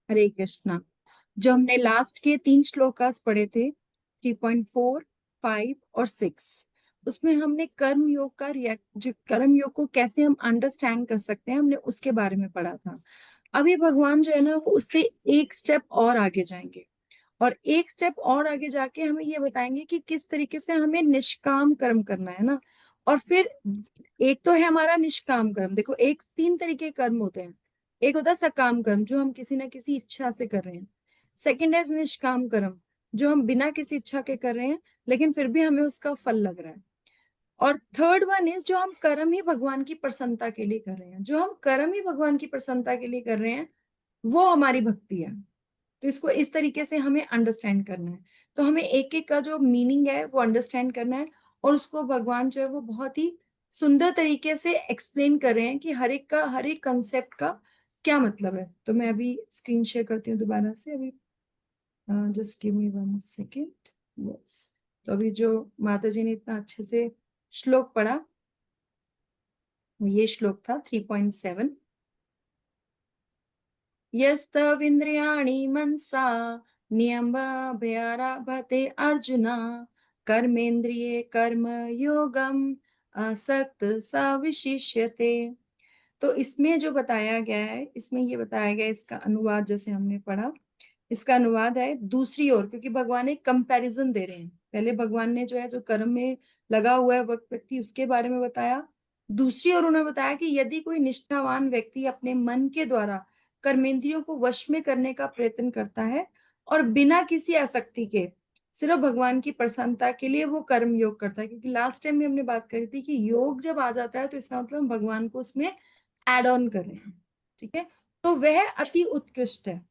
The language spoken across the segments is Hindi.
हरे कृष्णा। जो हमने लास्ट के 3 श्लोकास पढ़े थे, 3.4, 5 और 6, उसमें हमने कर्म योग का रिएक्ट जो कर्म योग को कैसे हम अंडरस्टैंड कर सकते हैं, हमने उसके बारे में पढ़ा था। अभी भगवान जो है ना, वो उससे एक स्टेप और आगे जाएंगे, और एक स्टेप और आगे जाके हमें ये बताएंगे कि किस तरीके से हमें निष्काम कर्म करना है ना। और फिर एक तो है हमारा निष्काम कर्म। देखो, एक 3 तरीके के कर्म होते हैं। एक होता है सकाम कर्म, जो हम किसी ना किसी इच्छा से कर रहे हैं। सेकंड है निष्काम कर्म, जो हम बिना किसी इच्छा के कर रहे हैं, लेकिन फिर भी हमें उसका फल लग रहा है। और थर्ड वन इज जो हम कर्म ही भगवान की प्रसन्नता के लिए कर रहे हैं। जो हम कर्म ही भगवान की प्रसन्नता के लिए कर रहे हैं, वो हमारी भक्ति है। तो इसको इस तरीके से हमें अंडरस्टैंड करना है। तो हमें एक एक का जो मीनिंग है वो अंडरस्टैंड करना है, और उसको भगवान जो है वो बहुत ही सुंदर तरीके से एक्सप्लेन कर रहे हैं कि हर एक कंसेप्ट का क्या मतलब है। तो मैं अभी स्क्रीन शेयर करती हूँ दोबारा से। अभी just give me 1 second. Yes. तो अभी जो माता जी ने इतना अच्छे से श्लोक पढ़ा, ये श्लोक था 3.7। यस्तविन्द्रियाणि मनसा नियम्यभयारभते अर्जुन, कर्मेन्द्रिये कर्म योगम असक्त स विशिष्यते। तो इसमें जो बताया गया है, इसमें ये बताया गया है, इसका अनुवाद जैसे हमने पढ़ा, इसका अनुवाद है दूसरी ओर, क्योंकि भगवान एक कंपैरिजन दे रहे हैं। पहले भगवान ने जो है जो कर्म में लगा हुआ है व्यक्ति, उसके बारे में बताया। दूसरी ओर उन्होंने बताया कि यदि कोई निष्ठावान व्यक्ति अपने मन के द्वारा कर्मेंद्रियों को वश में करने का प्रयत्न करता है, और बिना किसी आसक्ति के सिर्फ भगवान की प्रसन्नता के लिए वो कर्म योग करता है, क्योंकि लास्ट टाइम में हमने बात करी थी कि योग जब आ जाता है तो इसका मतलब हम भगवान को उसमें एड ऑन कर रहे हैं। ठीक है। तो वह अति उत्कृष्ट है।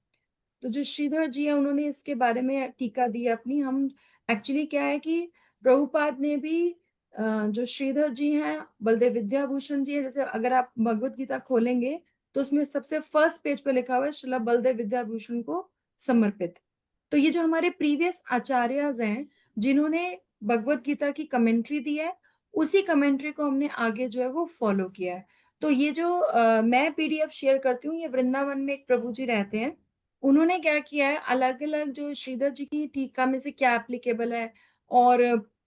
तो जो श्रीधर जी है, उन्होंने इसके बारे में टीका दी है अपनी। हम एक्चुअली क्या है कि प्रभुपाद ने भी जो श्रीधर जी हैं, बलदेव विद्याभूषण जी है, जैसे अगर आप भगवत गीता खोलेंगे तो उसमें सबसे फर्स्ट पेज पे लिखा हुआ है श्रीला बलदेव विद्याभूषण को समर्पित। तो ये जो हमारे प्रीवियस आचार्यज हैं, जिन्होंने भगवत गीता की कमेंट्री दी है, उसी कमेंट्री को हमने आगे जो है वो फॉलो किया है। तो ये जो मैं पीडीएफ शेयर करती हूँ, ये वृंदावन में एक प्रभु जी रहते हैं, उन्होंने क्या किया है, अलग अलग जो श्रीधर जी की टीका में से क्या एप्लीकेबल है, और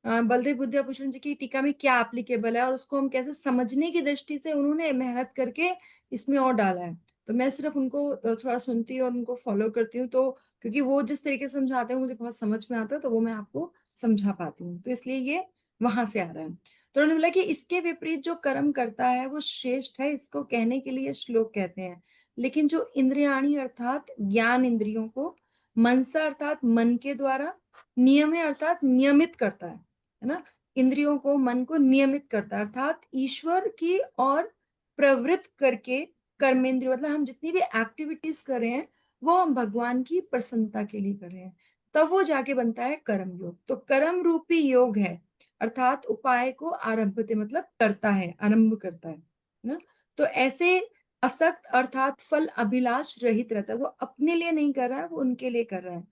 बलदेव विद्याभूषण जी की टीका में क्या एप्लीकेबल है, और उसको हम कैसे समझने की दृष्टि से उन्होंने मेहनत करके इसमें और डाला है। तो मैं सिर्फ उनको थोड़ा सुनती हूँ और उनको फॉलो करती हूँ। तो क्योंकि वो जिस तरीके से समझाते हैं मुझे बहुत समझ में आता है, तो वो मैं आपको समझा पाती हूँ, तो इसलिए ये वहां से आ रहा है। तो उन्होंने बोला कि इसके विपरीत जो कर्म करता है वो श्रेष्ठ है, इसको कहने के लिए श्लोक कहते हैं। लेकिन जो इंद्रियाणी अर्थात ज्ञान इंद्रियों को, मनसा अर्थात मन के द्वारा, नियमे अर्थात नियमित करता है ना, इंद्रियों को, मन को नियमित करता है, अर्थात ईश्वर की और प्रवृत्त करके कर्मेंद्रिय, मतलब हम जितनी भी एक्टिविटीज कर रहे हैं वो हम भगवान की प्रसन्नता के लिए कर रहे हैं, तब वो जाके बनता है कर्म योग। तो कर्म रूपी योग है, अर्थात उपाय को आरभते मतलब करता है, आरंभ करता है ना। तो ऐसे असक्त अर्थात फल अभिलाष रहित रहता है, वो अपने लिए नहीं कर रहा है, वो उनके लिए कर रहा है।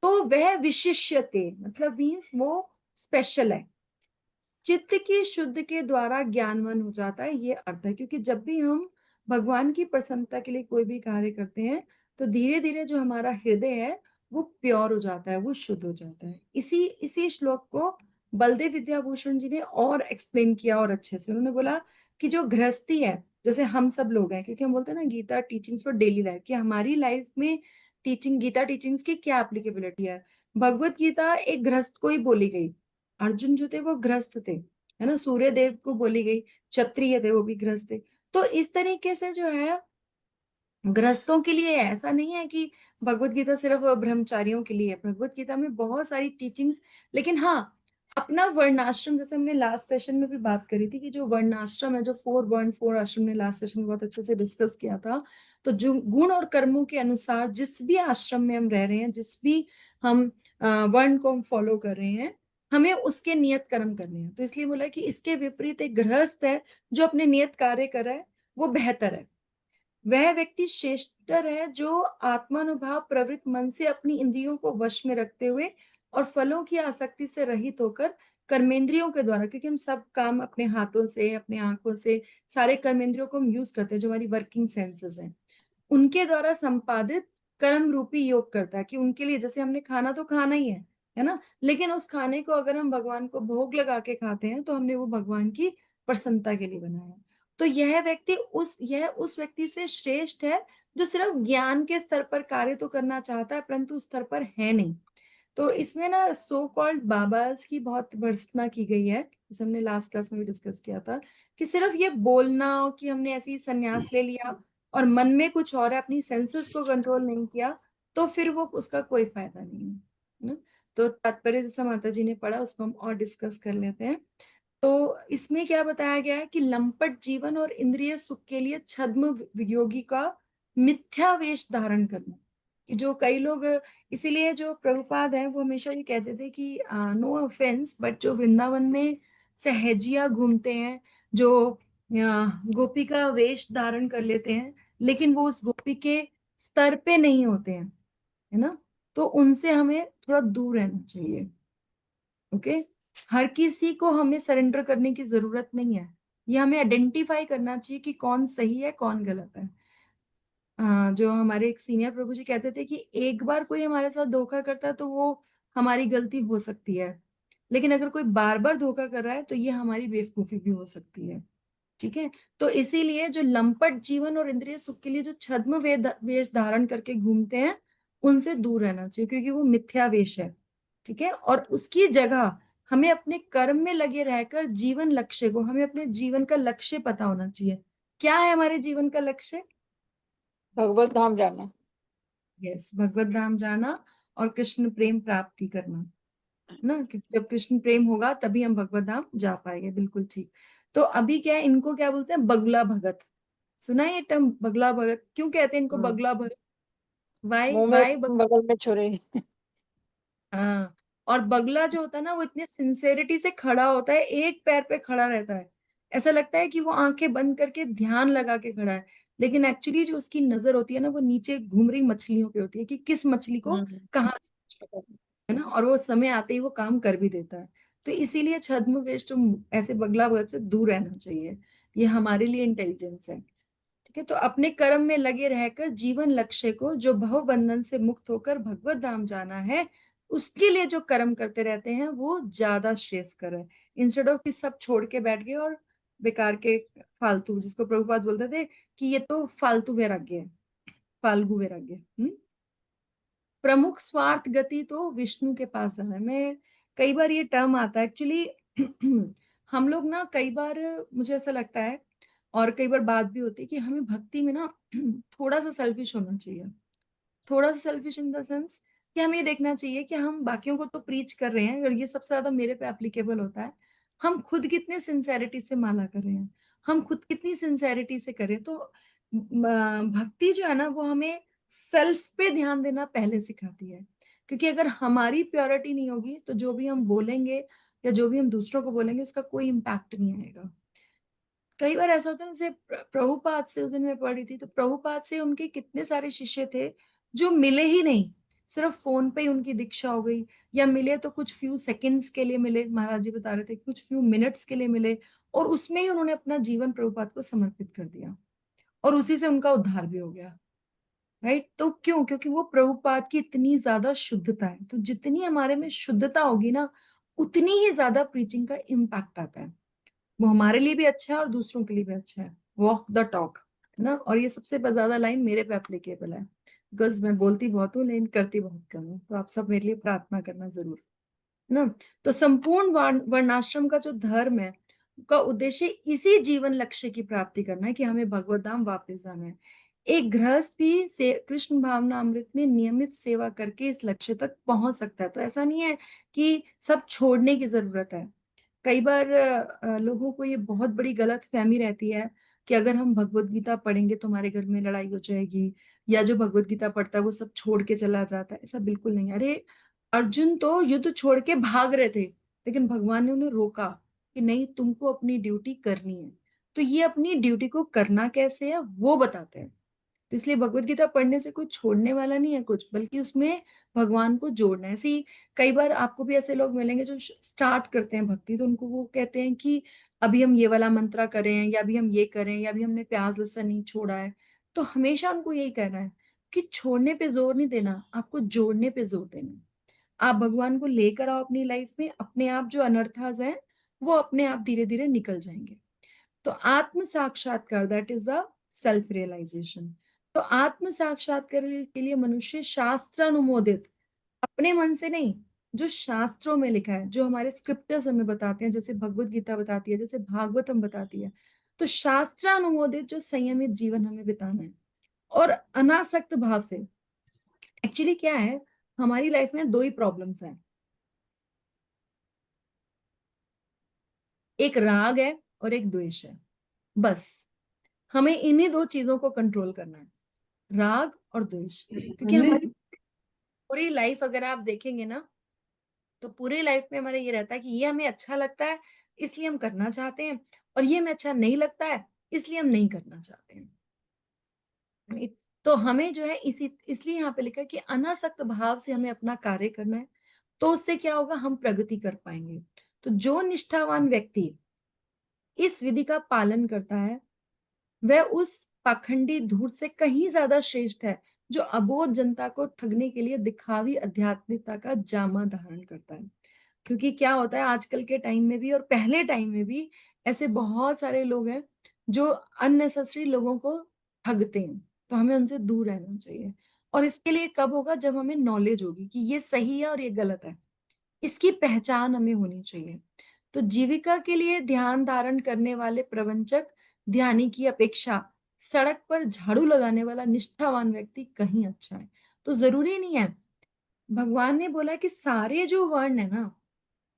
तो वह विशिष्यते मतलब मीन्स वो स्पेशल है, चित्त की शुद्ध के द्वारा ज्ञानवान हो जाता है, ये अर्थ है। क्योंकि जब भी हम भगवान की प्रसन्नता के लिए कोई भी कार्य करते हैं, तो धीरे धीरे जो हमारा हृदय है वो प्योर हो जाता है, वो शुद्ध हो जाता है। इसी इसी श्लोक को बलदेव विद्याभूषण जी ने और एक्सप्लेन किया, और अच्छे से उन्होंने बोला कि जो गृहस्थी है, जैसे हम सब लोग हैं, क्योंकि हम बोलते हैं ना Gita teachings for daily life, कि हमारी लाइफ में गीता टीचिंग्स की क्या एप्लीकेबिलिटी है। भगवत गीता एक गृहस्थ को ही बोली गई। अर्जुन जो थे वो गृहस्थ थे, है ना। सूर्य देव को बोली गई, क्षत्रिय थे, वो भी गृहस्थ थे। तो इस तरीके से जो है गृहस्थों के लिए है। ऐसा नहीं है कि भगवत गीता सिर्फ ब्रह्मचारियों के लिए है। भगवत गीता में बहुत सारी टीचिंग्स, लेकिन हाँ, अपना वर्णाश्रम, जैसे हमने लास्ट सेशन में भी बात करी थी कि जो वर्णाश्रम है, जो 4 वर्ण 4 आश्रम ने लास्ट सेशन में बहुत अच्छे से डिस्कस किया था। तो जो गुण और कर्मों के अनुसार जिस भी आश्रम में हम रह रहे हैं, जिस भी हम वर्ण को हम फॉलो कर रहे हैं, हमें उसके नियत कर्म करने हैं। तो इसलिए बोला कि इसके विपरीत एक गृहस्थ है जो अपने नियत कार्य कर रहा है, वो बेहतर है। वह व्यक्ति श्रेष्ठतर है जो आत्मानुभाव प्रवृत्त मन से अपनी इंद्रियों को वश में रखते हुए और फलों की आसक्ति से रहित होकर कर्मेंद्रियों के द्वारा, क्योंकि हम सब काम अपने हाथों से, अपने आंखों से, सारे कर्मेंद्रियों को हम यूज करते हैं, जो हमारी वर्किंग सेंसेस हैं, उनके द्वारा संपादित कर्म रूपी योग करता है कि उनके लिए, जैसे हमने खाना तो खाना ही है ना, लेकिन उस खाने को अगर हम भगवान को भोग लगा के खाते हैं तो हमने वो भगवान की प्रसन्नता के लिए बनाया। तो यह उस व्यक्ति से श्रेष्ठ है जो सिर्फ ज्ञान के स्तर पर कार्य तो करना चाहता है परंतु उस स्तर पर है नहीं। तो इसमें ना सो कॉल्ड बाबास की बहुत भर्त्सना की गई है, जैसे हमने लास्ट क्लास में भी डिस्कस किया था, कि सिर्फ ये बोलना कि हमने ऐसे ही संन्यास ले लिया और मन में कुछ और है, अपनी सेंसेस को कंट्रोल नहीं किया, तो फिर वो उसका कोई फायदा नहीं है ना। तो तात्पर्य जैसा माता जी ने पढ़ा उसको हम और डिस्कस कर लेते हैं। तो इसमें क्या बताया गया है कि लंपट जीवन और इंद्रिय सुख के लिए छद्म योगी का मिथ्या वेश धारण करना, कि जो कई लोग, इसीलिए जो प्रभुपाद है वो हमेशा ये कहते थे कि नो ऑफेंस बट जो वृंदावन में सहजिया घूमते हैं, जो गोपी का वेश धारण कर लेते हैं लेकिन वो उस गोपी के स्तर पे नहीं होते हैं, है ना, तो उनसे हमें थोड़ा दूर रहना चाहिए। ओके, हर किसी को हमें सरेंडर करने की जरूरत नहीं है, ये हमें आइडेंटिफाई करना चाहिए कि कौन सही है कौन गलत है। जो हमारे एक सीनियर प्रभु जी कहते थे कि एक बार कोई हमारे साथ धोखा करता है तो वो हमारी गलती हो सकती है, लेकिन अगर कोई बार बार धोखा कर रहा है तो ये हमारी बेवकूफी भी हो सकती है। ठीक है, तो इसीलिए जो लंपट जीवन और इंद्रिय सुख के लिए जो छद्म वेश धारण करके घूमते हैं उनसे दूर रहना चाहिए, क्योंकि वो मिथ्या वेश है। ठीक है, और उसकी जगह हमें अपने कर्म में लगे रहकर जीवन लक्ष्य को, हमें अपने जीवन का लक्ष्य पता होना चाहिए। क्या है हमारे जीवन का लक्ष्य? भगवत धाम जाना। यस, भगवत धाम जाना और कृष्ण प्रेम प्राप्ति करना, है ना, कि जब कृष्ण प्रेम होगा तभी हम भगवत धाम जा पाएंगे। बिल्कुल ठीक। तो अभी क्या है, इनको क्या बोलते हैं, बगला भगत। सुना है ये टर्म बगला भगत? क्यों कहते हैं इनको हम्म। बगला भगत? वाई मुंह में वाई बगल में छुरे। हाँ, और बगला जो होता है ना वो इतने सिंसेरिटी से खड़ा होता है, एक पैर पे खड़ा रहता है, ऐसा लगता है कि वो आंखें बंद करके ध्यान लगा के खड़ा है, लेकिन एक्चुअली जो उसकी नजर होती है ना वो नीचे घूम रही मछलियों पे होती है कि किस मछली को हम्म। कहाँ, है ना, और वो समय आते ही वो काम कर भी देता है। तो इसीलिए छद्म वेश जो ऐसे बगला भगत से दूर रहना चाहिए, ये हमारे लिए इंटेलिजेंस है। ठीक है, तो अपने कर्म में लगे रहकर जीवन लक्ष्य को, जो भव बंधन से मुक्त होकर भगवत धाम जाना है, उसके लिए जो कर्म करते रहते हैं वो ज्यादा श्रेयस्कर है, इंस्टेड ऑफ कि सब छोड़ के बैठ गए और बेकार के फालतू, जिसको प्रभुपाद बोलते थे कि ये तो फालतू वैराग्य है, फालगू वैराग्य। प्रमुख स्वार्थ गति तो विष्णु के पास जाना है। मैं कई बार ये टर्म आता है एक्चुअली हम लोग ना कई बार, मुझे ऐसा लगता है और कई बार बात भी होती है कि हमें भक्ति में ना थोड़ा सा सेल्फिश होना चाहिए। थोड़ा सा सेल्फिश इन द सेंस कि हमें ये देखना चाहिए कि हम बाकियों को तो प्रीच कर रहे हैं और ये सबसे ज्यादा मेरे पे एप्लीकेबल होता है, हम खुद कितने सिंसेरिटी से माला कर रहे हैं, हम खुद कितनी सिंसेरिटी से करें। तो भक्ति जो है ना वो हमें सेल्फ पे ध्यान देना पहले सिखाती है, क्योंकि अगर हमारी प्योरिटी नहीं होगी तो जो भी हम बोलेंगे या जो भी हम दूसरों को बोलेंगे उसका कोई इम्पैक्ट नहीं आएगा। कई बार ऐसा होता है, जैसे प्रभुपाद से उस दिन मैं पढ़ी थी, तो प्रभुपाद से उनके कितने सारे शिष्य थे जो मिले ही नहीं, सिर्फ फोन पे ही उनकी दीक्षा हो गई, या मिले तो कुछ फ्यू सेकंड्स के लिए मिले, महाराज जी बता रहे थे कुछ फ्यू मिनट्स के लिए मिले, और उसमें ही उन्होंने अपना जीवन प्रभुपाद को समर्पित कर दिया और उसी से उनका उद्धार भी हो गया। राइट, तो क्यों? क्योंकि वो प्रभुपाद की इतनी ज्यादा शुद्धता है, तो जितनी हमारे में शुद्धता होगी ना उतनी ही ज्यादा प्रीचिंग का इम्पैक्ट आता है, वो हमारे लिए भी अच्छा है और दूसरों के लिए भी अच्छा है। वॉक द टॉक, है ना, और ये सबसे ज्यादा लाइन मेरे पे एप्लीकेबल है, बिकॉज मैं बोलती बहुत हूँ लेकिन करती बहुत कम हूँ, तो आप सब मेरे लिए प्रार्थना करना जरूर, है ना। तो संपूर्ण वर्णाश्रम का जो धर्म है का उद्देश्य इसी जीवन लक्ष्य की प्राप्ति करना है कि हमें भगवत धाम वापस जाना है। एक गृहस्थ भी से कृष्ण भावना अमृत में नियमित सेवा करके इस लक्ष्य तक पहुंच सकता है। तो ऐसा नहीं है कि सब छोड़ने की जरूरत है। कई बार लोगों को ये बहुत बड़ी गलत फहमी रहती है कि अगर हम भगवत गीता पढ़ेंगे तो हमारे घर में लड़ाई हो जाएगी, या जो भगवत गीता पढ़ता है वो सब छोड़ के चला जाता है। ऐसा बिल्कुल नहीं। अरे अर्जुन तो युद्ध छोड़ के भाग रहे थे, लेकिन भगवान ने उन्हें रोका कि नहीं, तुमको अपनी ड्यूटी करनी है। तो ये अपनी ड्यूटी को करना कैसे है वो बताते हैं। तो इसलिए भगवत गीता पढ़ने से कोई छोड़ने वाला नहीं है कुछ, बल्कि उसमें भगवान को जोड़ना है। ऐसे ही कई बार आपको भी ऐसे लोग मिलेंगे जो स्टार्ट करते हैं भक्ति, तो उनको वो कहते हैं कि अभी हम ये वाला मंत्रा करें, या अभी हम ये करें, या अभी हमने प्याज लहसुन नहीं छोड़ा है। तो हमेशा उनको यही कहना है कि छोड़ने पे जोर नहीं देना, आपको जोड़ने पे जोर देना है। आप भगवान को लेकर आओ अपनी लाइफ में, अपने आप जो अनर्थाज हैं वो अपने आप धीरे धीरे निकल जाएंगे। तो आत्म साक्षात्कार, that is the self realisation. तो आत्म साक्षात्कार के लिए मनुष्य शास्त्रानुमोदित, अपने मन से नहीं, जो शास्त्रों में लिखा है, जो हमारे स्क्रिप्टर्स हमें बताते हैं, जैसे भगवत गीता बताती है, जैसे भागवतम बताती है, तो शास्त्रानुमोदित जो संयमित जीवन हमें बिताना है और अनासक्त भाव से। एक्चुअली क्या है, हमारी लाइफ में दो ही प्रॉब्लम्स हैं, एक राग है और एक द्वेष है। बस हमें इन्हीं दो चीजों को कंट्रोल करना है, राग और द्वेष। क्योंकि हमारी पूरी लाइफ अगर आप देखेंगे ना, तो पूरी लाइफ में हमारा ये रहता है कि ये हमें अच्छा लगता है इसलिए हम करना चाहते हैं, और ये हमें अच्छा नहीं लगता है इसलिए हम नहीं करना चाहते हैं। Right? तो हमें जो है इसी इसलिए यहाँ पे लिखा है कि अनासक्त भाव से हमें अपना कार्य करना है। तो उससे क्या होगा, हम प्रगति कर पाएंगे। तो जो निष्ठावान व्यक्ति इस विधि का पालन करता है, वह उस पाखंडी धूर्त से कहीं ज्यादा श्रेष्ठ है, जो अबोध जनता को ठगने के लिए दिखावी आध्यात्मिकता का जामा धारण करता है। क्योंकि क्या होता है आजकल के टाइम में भी और पहले टाइम में भी, ऐसे बहुत सारे लोग हैं जो अननेसेसरी लोगों को ठगते हैं। तो हमें उनसे दूर रहना चाहिए। और इसके लिए कब होगा, जब हमें नॉलेज होगी कि ये सही है और ये गलत है, इसकी पहचान हमें होनी चाहिए। तो जीविका के लिए ध्यान धारण करने वाले प्रवंचक ध्यानी की अपेक्षा सड़क पर झाड़ू लगाने वाला निष्ठावान व्यक्ति कहीं अच्छा है। तो जरूरी नहीं है, भगवान ने बोला कि सारे जो वर्ण है ना,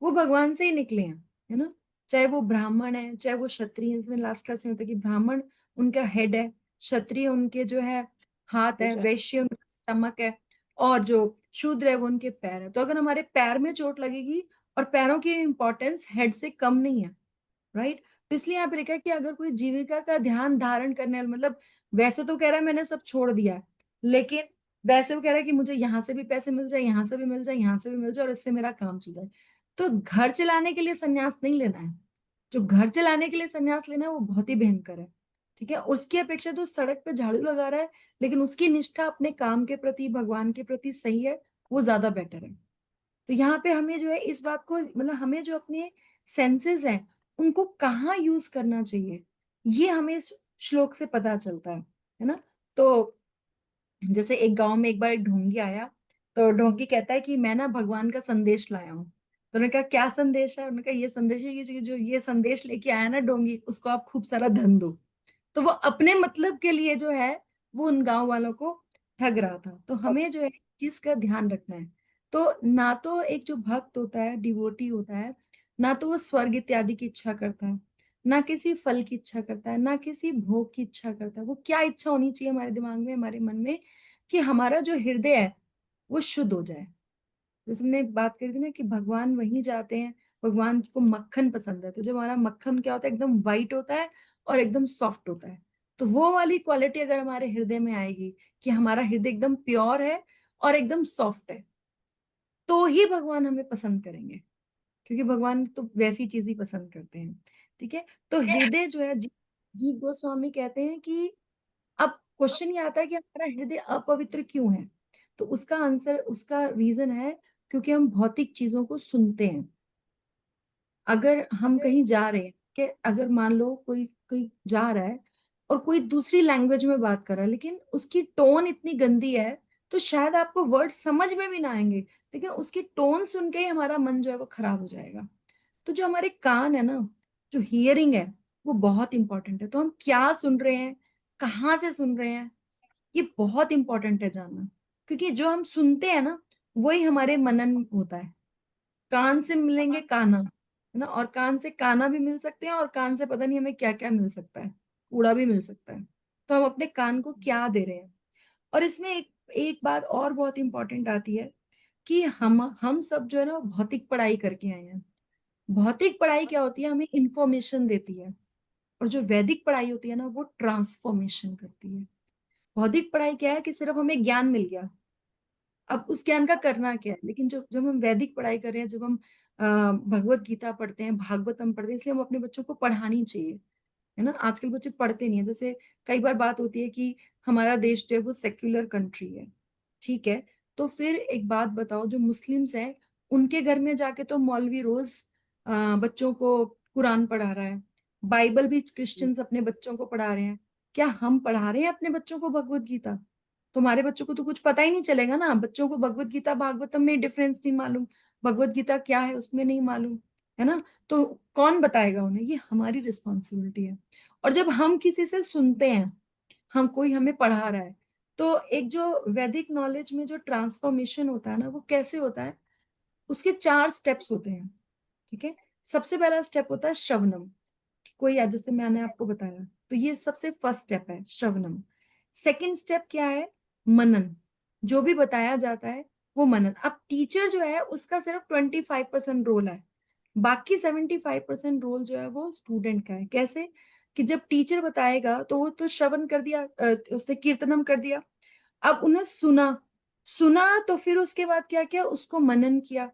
वो भगवान से ही निकले हैं, है ना। चाहे वो ब्राह्मण है, चाहे वो क्षत्रिय है। इसमें लास्ट क्लास में होता है कि ब्राह्मण उनका हेड है, क्षत्रिय उनके जो है हाथ है, वैश्य उनका स्टमक है, और जो शूद्र है वो उनके पैर है। तो अगर हमारे पैर में चोट लगेगी, और पैरों की इंपॉर्टेंस हेड से कम नहीं है, राइट। तो इसलिए यहाँ पे लिखा है कि अगर कोई जीविका का ध्यान धारण करने वाला, मतलब वैसे तो कह रहा है मैंने सब छोड़ दिया है, लेकिन वैसे वो कह रहा है कि मुझे यहाँ से भी पैसे मिल जाए, यहाँ से भी मिल जाए, यहाँ से भी मिल जाए, और इससे मेरा काम चल जाए। तो घर चलाने के लिए संन्यास नहीं लेना है। जो घर चलाने के लिए संन्यास लेना है वो बहुत ही भयंकर है, ठीक है। उसकी अपेक्षा तो सड़क पे झाड़ू लगा रहा है, लेकिन उसकी निष्ठा अपने काम के प्रति, भगवान के प्रति सही है, वो ज्यादा बेटर है। तो यहाँ पे हमें जो है इस बात को, मतलब हमें जो अपने सेंसेस हैं उनको कहाँ यूज करना चाहिए, ये हमें इस श्लोक से पता चलता है ना। तो जैसे एक गांव में एक बार एक ढोंगी आया, तो ढोंगी कहता है कि मैं ना भगवान का संदेश लाया हूँ। तो उन्होंने कहा क्या संदेश है, उन्होंने कहा ये संदेश है, ये जो ये संदेश लेके आया ना ढोंगी, उसको आप खूब सारा धन दो। तो वो अपने मतलब के लिए जो है वो उन गांव वालों को ठग रहा था। तो हमें जो है इस चीज का ध्यान रखना है। तो ना तो एक जो भक्त होता है, डिवोटी होता है, ना तो वो स्वर्ग इत्यादि की इच्छा करता है, ना किसी फल की इच्छा करता है, ना किसी भोग की इच्छा करता है। वो क्या इच्छा होनी चाहिए हमारे दिमाग में, हमारे मन में, कि हमारा जो हृदय है वो शुद्ध हो जाए। जैसे हमने बात करी थी ना कि भगवान वहीं जाते हैं, भगवान को मक्खन पसंद है। तो जब हमारा मक्खन क्या होता है, एकदम वाइट होता है और एकदम सॉफ्ट होता है। तो वो वाली क्वालिटी अगर हमारे हृदय में आएगी, कि हमारा हृदय एकदम प्योर है और एकदम सॉफ्ट है, तो ही भगवान हमें पसंद करेंगे। क्योंकि भगवान तो वैसी चीज ही पसंद करते हैं, ठीक है। तो हृदय जो है, जीव गोस्वामी कहते हैं कि अब क्वेश्चन ये आता है कि हमारा हृदय अपवित्र क्यों है। तो उसका आंसर, उसका रीजन है, क्योंकि हम भौतिक चीजों को सुनते हैं। अगर हम कहीं जा रहे हैं, कि अगर मान लो कोई कोई जा रहा है और कोई दूसरी लैंग्वेज में बात कर रहा है, लेकिन उसकी टोन इतनी गंदी है, तो शायद आपको वर्ड समझ में भी ना आएंगे, लेकिन उसकी टोन सुन के ही हमारा मन जो है वो खराब हो जाएगा। तो जो हमारे कान है ना, जो हियरिंग है, वो बहुत इंपॉर्टेंट है। तो हम क्या सुन रहे हैं, कहाँ से सुन रहे हैं, ये बहुत इंपॉर्टेंट है जानना। क्योंकि जो हम सुनते हैं ना, वही हमारे मनन होता है। कान से मिलेंगे काना, है ना, और कान से काना भी मिल सकते हैं, और कान से पता नहीं हमें क्या क्या मिल सकता है, कूड़ा भी मिल सकता है। तो हम अपने कान को क्या दे रहे हैं। और इसमें एक एक बात और बहुत इंपॉर्टेंट आती है, कि हम सब जो है ना वो भौतिक पढ़ाई करके आए हैं। भौतिक पढ़ाई क्या होती है, हमें इंफॉर्मेशन देती है, और जो वैदिक पढ़ाई होती है ना, वो ट्रांसफॉर्मेशन करती है। भौतिक पढ़ाई क्या है कि सिर्फ हमें ज्ञान मिल गया, अब उस ज्ञान का करना क्या है। लेकिन जो जब हम वैदिक पढ़ाई कर रहे हैं, जब हम भगवत गीता पढ़ते हैं, भागवतम पढ़ते हैं, इसलिए हम अपने बच्चों को पढ़ानी चाहिए, है ना। आजकल बच्चे पढ़ते नहीं है। जैसे कई बार बात होती है कि हमारा देश जो है वो सेक्युलर कंट्री है, ठीक है, तो फिर एक बात बताओ, जो मुस्लिम्स हैं उनके घर में जाके तो मौलवी रोज बच्चों को कुरान पढ़ा रहा है, बाइबल भी क्रिश्चियंस अपने बच्चों को पढ़ा रहे हैं। क्या हम पढ़ा रहे हैं अपने बच्चों को भगवत गीता? तुम्हारे बच्चों को तो कुछ पता ही नहीं चलेगा ना। बच्चों को भगवत गीता भागवतम में डिफरेंस नहीं मालूम, भगवत गीता क्या है उसमें नहीं मालूम, है ना। तो कौन बताएगा उन्हें? ये हमारी रिस्पॉन्सिबिलिटी है। और जब हम किसी से सुनते हैं, हम कोई हमें पढ़ा रहा है, तो एक जो वैदिक नॉलेज में जो ट्रांसफॉर्मेशन होता है ना, वो कैसे होता है? उसके 4 स्टेप्स होते हैं, ठीक है। सबसे पहला स्टेप होता है श्रवणम। कोई आज जैसे मैंने आपको बताया, तो ये सबसे फर्स्ट स्टेप है श्रवणम। सेकंड स्टेप क्या है? मनन। जो भी बताया जाता है वो मनन। अब टीचर जो है उसका सिर्फ 25% रोल है, बाकी 75% रोल जो है वो स्टूडेंट का है। कैसे? कि जब टीचर बताएगा तो वो तो श्रवण कर दिया, उसने कीर्तनम कर दिया। अब उन्हें सुना, सुना तो फिर उसके बाद क्या किया? उसको मनन किया,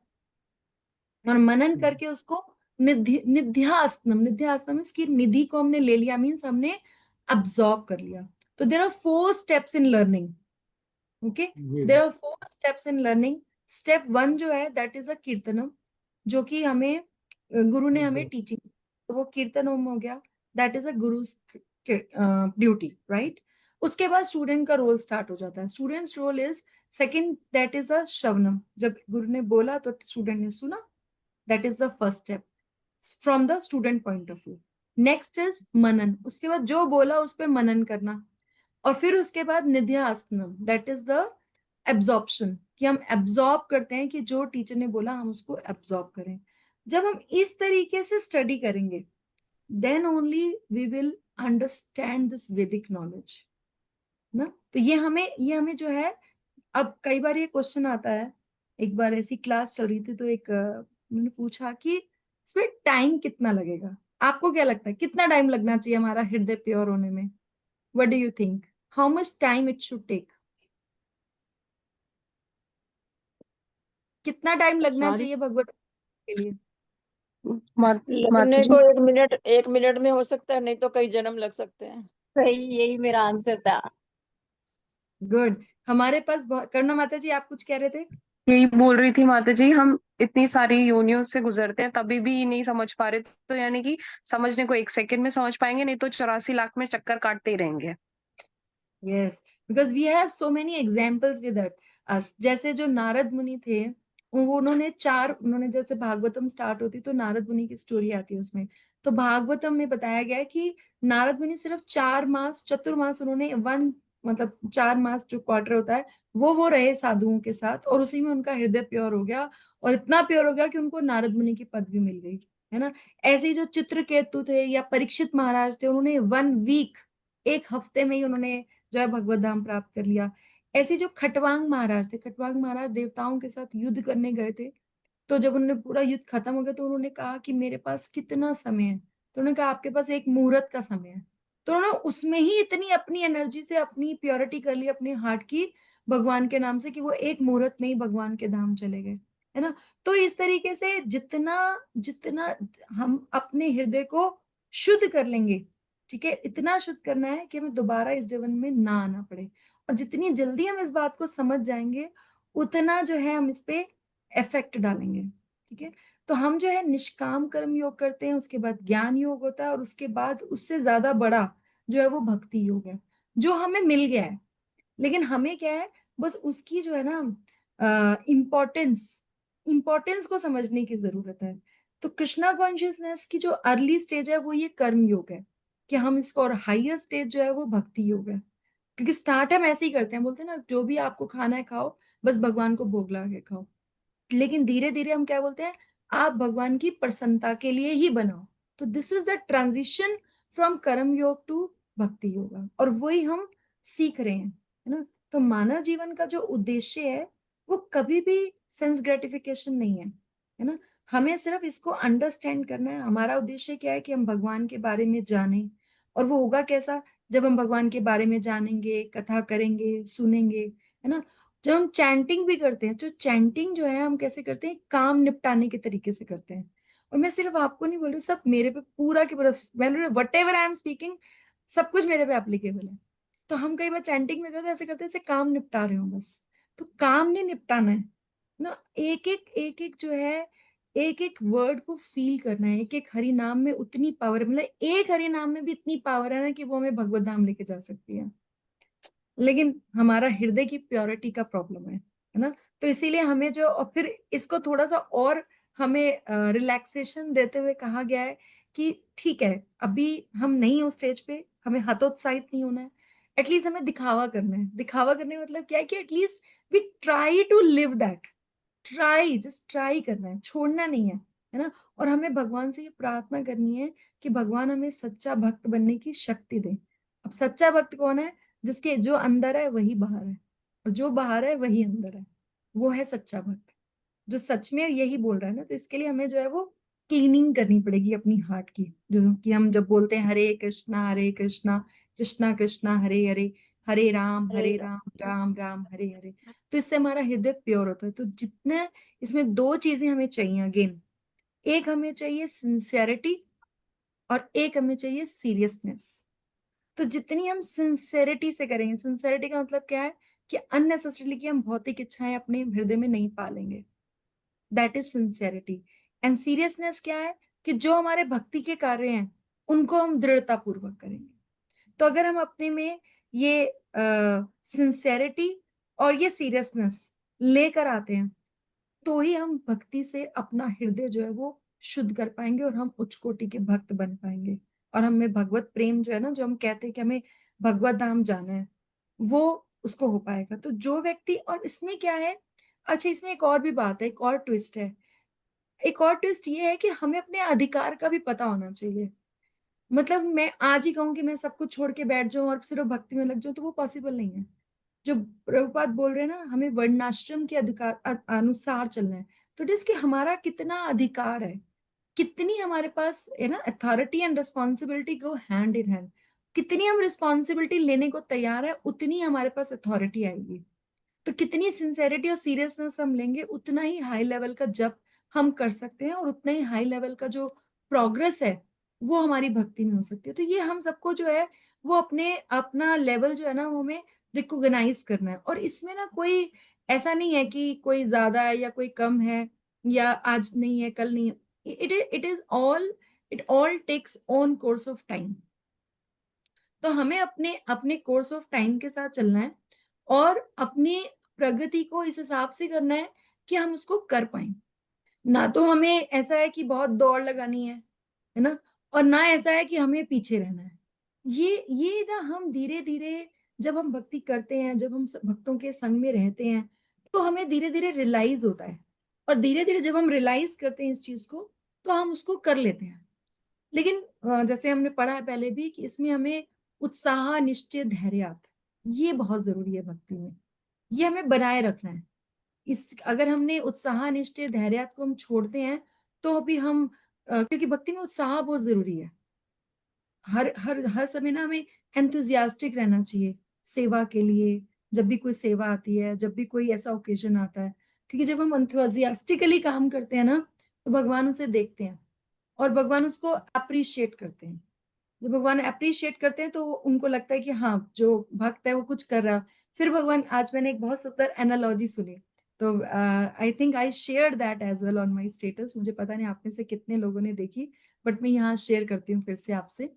और मनन करके उसको निध्यासनम, निध्यासनम इसकी निधि को हमने ले लिया, मीन्स हमने अब्सॉर्ब कर लिया। तो there are 4 steps in learning, okay. जी there are 4 steps in learning. Step 1 जो है दैट इज अ कीर्तनम, जो कि हमें गुरु ने हमें जी टीचिंग, तो वो कीर्तनम हो गया, that is a Guru duty, right. उसके बाद स्टूडेंट का रोल स्टार्ट हो जाता है। Students role is second, that is a श्रवणम। जब गुरु ने बोला तो स्टूडेंट ने सुना, that is the first step from the student point of view. Next is मनन, उसके बाद जो बोला उस पर मनन करना। और फिर उसके बाद निध्यासनम, दैट इज द एब्जॉर्प्शन, कि हम एब्जॉर्ब करते हैं कि जो टीचर ने बोला हम उसको एब्जॉर्ब करें। जब हम इस तरीके से स्टडी करेंगे, then only we will understand this Vedic knowledge ना। तो ये हमें जो है, अब कई बार ये क्वेश्चन आता है। एक बार ऐसी क्लास चल रही थी तो एक मैंने पूछा कि इसमें टाइम कितना लगेगा? आपको क्या लगता है कितना टाइम लगना चाहिए हमारा हृदय प्योर होने में? What do you think, how much time it should take? कितना टाइम लगना सारी चाहिए भगवत के लिए? माता लगने जी। को 1 मिनट, 1 मिनट में हो सकता है, नहीं तो कई जन्म लग सकते हैं। सही, यही मेरा आंसर था। गुड। हमारे पास बहुत, करुणा माता जी आप कुछ कह रहे थे? यही बोल रही थी माता जी, हम इतनी सारी योनियों से गुजरते हैं तभी भी नहीं समझ पा रहे, तो यानी कि समझने को 1 सेकंड में समझ पाएंगे, नहीं तो 84 लाख में चक्कर काटते ही रहेंगे। Yes, because we have so many examples with us. जैसे जो नारद मुनि थे, उन्होंने जैसे भागवतम स्टार्ट होती तो नारद मुनि की स्टोरी आती है उसमें। तो भागवतम में बताया गया है कि नारद मुनि सिर्फ 4 मास, चतुर्मास, उन्होंने वन, मतलब 4 मास जो क्वार्टर होता है वो रहे साधुओं के साथ, और उसी में उनका हृदय प्योर हो गया। और इतना प्योर हो गया कि उनको नारद मुनि की पदवी मिल गई, है ना। ऐसे ही जो चित्रकेतु थे या परीक्षित महाराज थे, उन्होंने 1 वीक, एक हफ्ते में ही उन्होंने जो है भगवत धाम प्राप्त कर लिया। ऐसे जो खटवांग महाराज थे, खटवांग महाराज देवताओं के साथ युद्ध करने गए थे। तो जब उन्होंने पूरा युद्ध खत्म हो गया तो उन्होंने कहा कि मेरे पास कितना समय है? तो उन्होंने कहा आपके पास एक मुहूर्त का समय है। तो उन्होंने उसमें ही इतनी अपनी एनर्जी से अपनी प्योरिटी कर ली अपने हार्ट की भगवान के नाम से, कि वो एक मुहूर्त में ही भगवान के धाम चले गए, है ना। तो इस तरीके से जितना जितना हम अपने हृदय को शुद्ध कर लेंगे, ठीक है, इतना शुद्ध करना है कि हमें दोबारा इस जीवन में ना आना पड़े। और जितनी जल्दी हम इस बात को समझ जाएंगे, उतना जो है हम इस पे इफेक्ट डालेंगे, ठीक है। तो हम जो है निष्काम कर्म योग करते हैं, उसके बाद ज्ञान योग होता है, और उसके बाद उससे ज्यादा बड़ा जो है वो भक्ति योग है, जो हमें मिल गया है। लेकिन हमें क्या है, बस उसकी जो है ना इम्पोर्टेंस, इम्पोर्टेंस को समझने की जरूरत है। तो कृष्णा कॉन्शियसनेस की जो अर्ली स्टेज है वो ये कर्म योग है, कि हम इसको, और हाईयर स्टेज जो है वो भक्ति योग है। क्योंकि स्टार्ट हम ऐसे ही करते हैं, बोलते हैं ना जो भी आपको खाना है खाओ, बस भगवान को भोग लगा के खाओ। लेकिन धीरे धीरे हम क्या बोलते हैं, आप भगवान की प्रसन्नता के लिए ही बनाओ। तो this is the transition from कर्म योग टू भक्ति योगा, और वही हम सीख रहे हैं, है ना। तो मानव जीवन का जो उद्देश्य है वो कभी भी सेंस ग्रेटिफिकेशन नहीं है ना। हमें सिर्फ इसको अंडरस्टैंड करना है। हमारा उद्देश्य क्या है कि हम भगवान के बारे में जानें। और वो होगा कैसा? जब हम भगवान के बारे में जानेंगे, कथा करेंगे, सुनेंगे, है ना। जब हम चैंटिंग भी करते हैं, तो चैंटिंग जो है हम कैसे करते हैं? काम निपटाने के तरीके से करते हैं। और मैं सिर्फ आपको नहीं बोल रही, सब मेरे पे पूरा के पूरा, what ever I am speaking, सब कुछ मेरे पे एप्लीकेबल है। तो हम कई बार चैंटिंग में करते ऐसे करते हैं, ऐसे काम निपटा रहे हो बस। तो काम नहीं निपटाना है ना, एक एक जो है, एक एक वर्ड को फील करना है। एक एक हरि नाम में उतनी पावर है, मतलब एक हरि नाम में भी इतनी पावर है ना कि वो हमें भगवत धाम लेके जा सकती है। लेकिन हमारा हृदय की प्योरिटी का प्रॉब्लम है ना। तो इसीलिए हमें जो, और फिर इसको थोड़ा सा और हमें रिलैक्सेशन देते हुए कहा गया है कि ठीक है, अभी हम नहीं हो स्टेज पे, हमें हतोत्साहित नहीं होना है, एटलीस्ट हमें दिखावा करना है। दिखावा करने का मतलब क्या है कि at least we try to live that, try, just try करना है, छोड़ना नहीं है ना। और हमें भगवान से ये प्रार्थना करनी है कि भगवान हमें सच्चा भक्त बनने की शक्ति दे। अब सच्चा भक्त कौन है? जिसके जो अंदर है वही बाहर है, और जो बाहर है वही अंदर है, वो है सच्चा भक्त, जो सच में यही बोल रहा है ना। तो इसके लिए हमें जो है वो क्लीनिंग करनी पड़ेगी अपनी हार्ट की, जो कि हम जब बोलते हैं हरे कृष्णा कृष्णा कृष्णा हरे हरे, हरे हरे राम राम राम हरे हरे, तो इससे हमारा हृदय प्योर होता है। तो जितने, इसमें दो चीजें हमें चाहिए अगेन, एक हमें चाहिए सिंसियरिटी और एक हमें चाहिए सीरियसनेस। तो जितनी हम सिंसेरिटी से करेंगे, सिंसेरिटी का मतलब क्या है कि अननेसेसरीली की हम भौतिक इच्छाएं अपने हृदय में नहीं पालेंगे, that is sincerity. And seriousness क्या है कि जो हमारे भक्ति के कार्य हैं उनको हम दृढ़ता पूर्वक करेंगे। तो अगर हम अपने में ये सिंसेरिटी और ये सीरियसनेस लेकर आते हैं, तो ही हम भक्ति से अपना हृदय जो है वो शुद्ध कर पाएंगे और हम उच्च कोटि के भक्त बन पाएंगे। और हमें भगवत प्रेम जो है ना, जो हम कहते हैं कि हमें भगवत धाम जाना है, वो उसको हो पाएगा। तो जो व्यक्ति, और इसमें क्या है, अच्छा इसमें एक और भी बात है, एक और ट्विस्ट है। एक और ट्विस्ट ये है कि हमें अपने अधिकार का भी पता होना चाहिए। मतलब मैं आज ही कहूँ कि मैं सब कुछ छोड़ के बैठ जाऊं और सिर्फ भक्ति में लग जाऊं, तो वो पॉसिबल नहीं है। जो प्रभुपाद बोल रहे हैं ना, हमें वर्णाश्रम के अधिकार अनुसार चलना है। तो जिसके हमारा कितना अधिकार है, कितनी हमारे पास है ना, authority and responsibility go hand in hand. कितनी हम रिस्पॉन्सिबिलिटी लेने को तैयार है, उतनी हमारे पास अथॉरिटी आएगी। तो कितनी सिंसेरिटी और सीरियसनेस हम लेंगे, उतना ही हाई लेवल का जप हम कर सकते हैं, और उतना ही हाई लेवल का जो प्रोग्रेस है वो हमारी भक्ति में हो सकती है। तो ये हम सबको जो है वो अपने अपना लेवल जो है ना वो हमें रिकॉग्नाइज करना है। और इसमें ना कोई ऐसा नहीं है कि कोई ज्यादा है या कोई कम है, या आज नहीं है कल नहीं है। It all takes on course of time. तो हमें अपने अपने कोर्स ऑफ टाइम के साथ चलना है, और अपनी प्रगति को इस हिसाब से करना है कि हम उसको कर पाए। ना तो हमें ऐसा है कि बहुत दौड़ लगानी है ना, और ना ऐसा है कि हमें पीछे रहना है। ये ना हम धीरे धीरे जब हम भक्ति करते हैं, जब हम भक्तों के संग में रहते हैं, तो हमें धीरे धीरे रियलाइज होता है। और धीरे धीरे जब हम रियलाइज करते हैं इस चीज को, तो हम उसको कर लेते हैं। लेकिन जैसे हमने पढ़ा है पहले भी कि इसमें हमें उत्साह, निश्चय, धैर्य, ये बहुत जरूरी है भक्ति में। ये हमें बनाए रखना है। इस अगर हमने उत्साह, निश्चय, धैर्य को हम छोड़ते हैं, तो अभी हम क्योंकि भक्ति में उत्साह बहुत जरूरी है। हर हर हर समय ना हमें एंथुजियास्टिक रहना चाहिए सेवा के लिए। जब भी कोई सेवा आती है, जब भी कोई ऐसा ओकेजन आता है, क्योंकि जब हम एंथुजियास्टिकली काम करते हैं ना, तो भगवान उसे देखते हैं और भगवान उसको अप्रिशिएट करते हैं। जब भगवान अप्रिशिएट करते हैं तो उनको लगता है कि हाँ, जो भक्त है वो कुछ कर रहा है। फिर भगवान, आज मैंने एक बहुत सुंदर एनालॉजी सुनी, तो I think I share that as well on my status. मुझे पता नहीं आप में से कितने लोगों ने देखी, बट मैं यहाँ शेयर करती हूँ फिर से आपसे।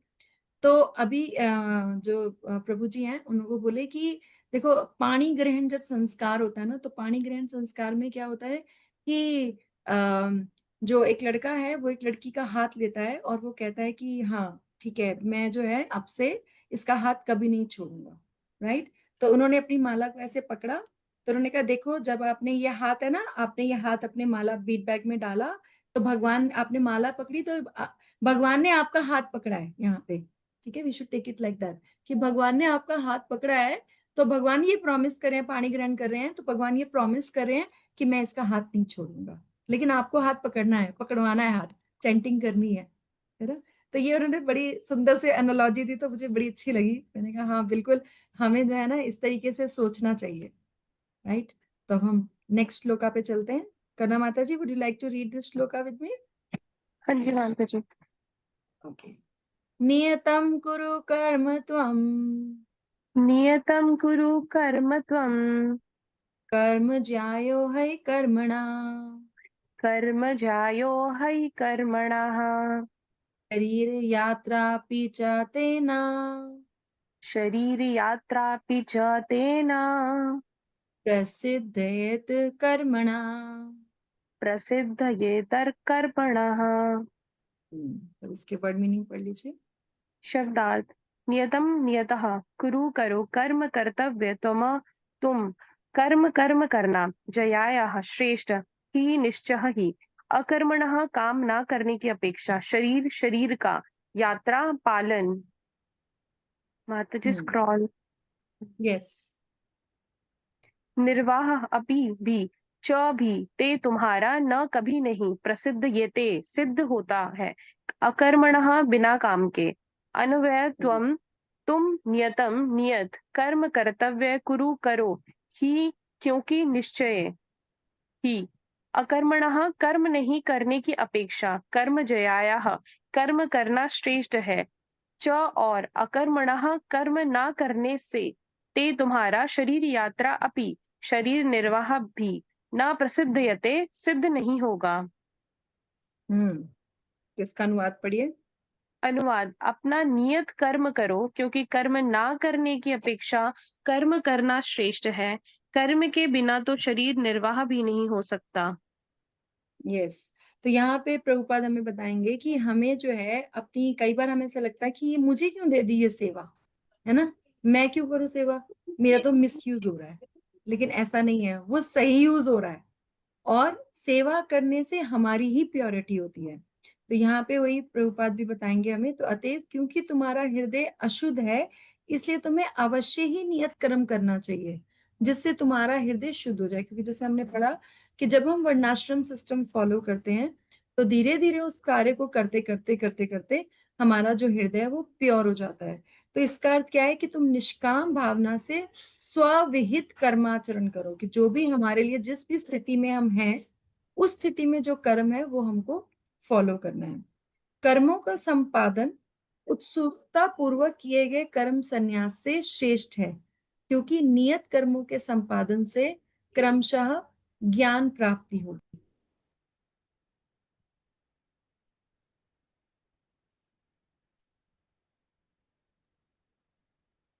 तो अभी जो प्रभु जी हैं उनको बोले कि देखो, पाणी ग्रहण जब संस्कार होता है ना, तो पाणी ग्रहण संस्कार में क्या होता है कि जो एक लड़का है वो एक लड़की का हाथ लेता है और वो कहता है कि हाँ ठीक है, मैं जो है अब से इसका हाथ कभी नहीं छोड़ूंगा, राइट। तो उन्होंने अपनी माला को ऐसे पकड़ा, तो उन्होंने कहा देखो, जब आपने ये हाथ है ना, आपने ये हाथ अपने माला बीट बैग में डाला, तो भगवान, आपने माला पकड़ी तो भगवान ने आपका हाथ पकड़ा है यहाँ पे। ठीक है, we should take it like that, कि भगवान ने आपका हाथ पकड़ा है। तो भगवान ये प्रॉमिस कर रहे हैं, पाणी ग्रहण कर रहे हैं, तो भगवान ये प्रॉमिस कर रहे हैं कि मैं इसका हाथ नहीं छोड़ूंगा। लेकिन आपको हाथ पकड़ना है, पकड़वाना है हाथ, चैंटिंग करनी है ना। तो ये उन्होंने बड़ी सुंदर से एनालॉजी दी, तो मुझे बड़ी अच्छी लगी। मैंने कहा हाँ बिल्कुल, हमें जो है ना इस तरीके से सोचना चाहिए, राइट। तो अब हम नेक्स्ट श्लोका पे चलते हैं। कना माता जी, would you like to read this shloka with me? हाँ जी माता जी। ओके। नियतं कुरु कर्म त्वं नियतं कुरु कर्म त्वं कर्म ज्यायो है कर्मणा कर्म ज्यायो ह्यः कर्मणः शरीर यात्रापि च तेन शरीरयात्रापि च तेन प्रसिद्धयेत् कर्मणा। प्रसिद्धयेतर्कर्मणः। अब इसके वर्ड मीनिंग पढ़ लीजिए। शब्दार्थ नियतम नियतः कुरु करो कर्म कर्तव्य तुम कर्म कर्म करना जयायाः श्रेष्ठ ही निश्चय ही अकर्मणः काम ना करने की अपेक्षा शरीर शरीर का यात्रा पालन। माता जी स्क्रॉल। यस। निर्वाह अपि भी च भी ते तुम्हारा न कभी नहीं प्रसिद्ध ये ते सिद्ध होता है अकर्मणः बिना काम के अन्वय तुम नियतम नियत कर्म कर्तव्य कुरु करो ही क्योंकि निश्चय ही अकर्मणः कर्म नहीं करने की अपेक्षा कर्म जयायाः कर्म करना श्रेष्ठ है च और अकर्मणः कर्म ना करने से ते तुम्हारा शरीर यात्रा अपि शरीर निर्वाह भी न प्रसिद्धयते सिद्ध नहीं होगा। इसका अनुवाद पढ़िए। अनुवाद अपना नियत कर्म करो क्योंकि कर्म ना करने की अपेक्षा कर्म करना श्रेष्ठ है। कर्म के बिना तो शरीर निर्वाह भी नहीं हो सकता। यस। तो यहाँ पे प्रभुपाद हमें बताएंगे कि हमें जो है अपनी, कई बार हमें ऐसा लगता है कि ये मुझे क्यों दे दी ये सेवा, है ना, मैं क्यों करूँ सेवा, मेरा तो मिसयूज हो रहा है। लेकिन ऐसा नहीं है, वो सही यूज हो रहा है और सेवा करने से हमारी ही प्योरिटी होती है। तो यहाँ पे वही प्रभुपाद भी बताएंगे हमें। तो अतएव क्योंकि तुम्हारा हृदय अशुद्ध है, इसलिए तुम्हें अवश्य ही नियत कर्म करना चाहिए जिससे तुम्हारा हृदय शुद्ध हो जाए। क्योंकि जैसे हमने पढ़ा कि जब हम वर्णाश्रम सिस्टम फॉलो करते हैं तो धीरे धीरे उस कार्य को करते करते करते करते हमारा जो हृदय है वो प्योर हो जाता है। तो इसका अर्थ क्या है कि तुम निष्काम भावना से स्वविहित कर्माचरण करो, कि जो भी हमारे लिए जिस भी स्थिति में हम हैं उस स्थिति में जो कर्म है वो हमको फॉलो करना है। कर्मों का संपादन उत्सुकता पूर्वक किए गए कर्म संन्यास से श्रेष्ठ है, क्योंकि नियत कर्मों के संपादन से क्रमशः ज्ञान प्राप्ति होगी।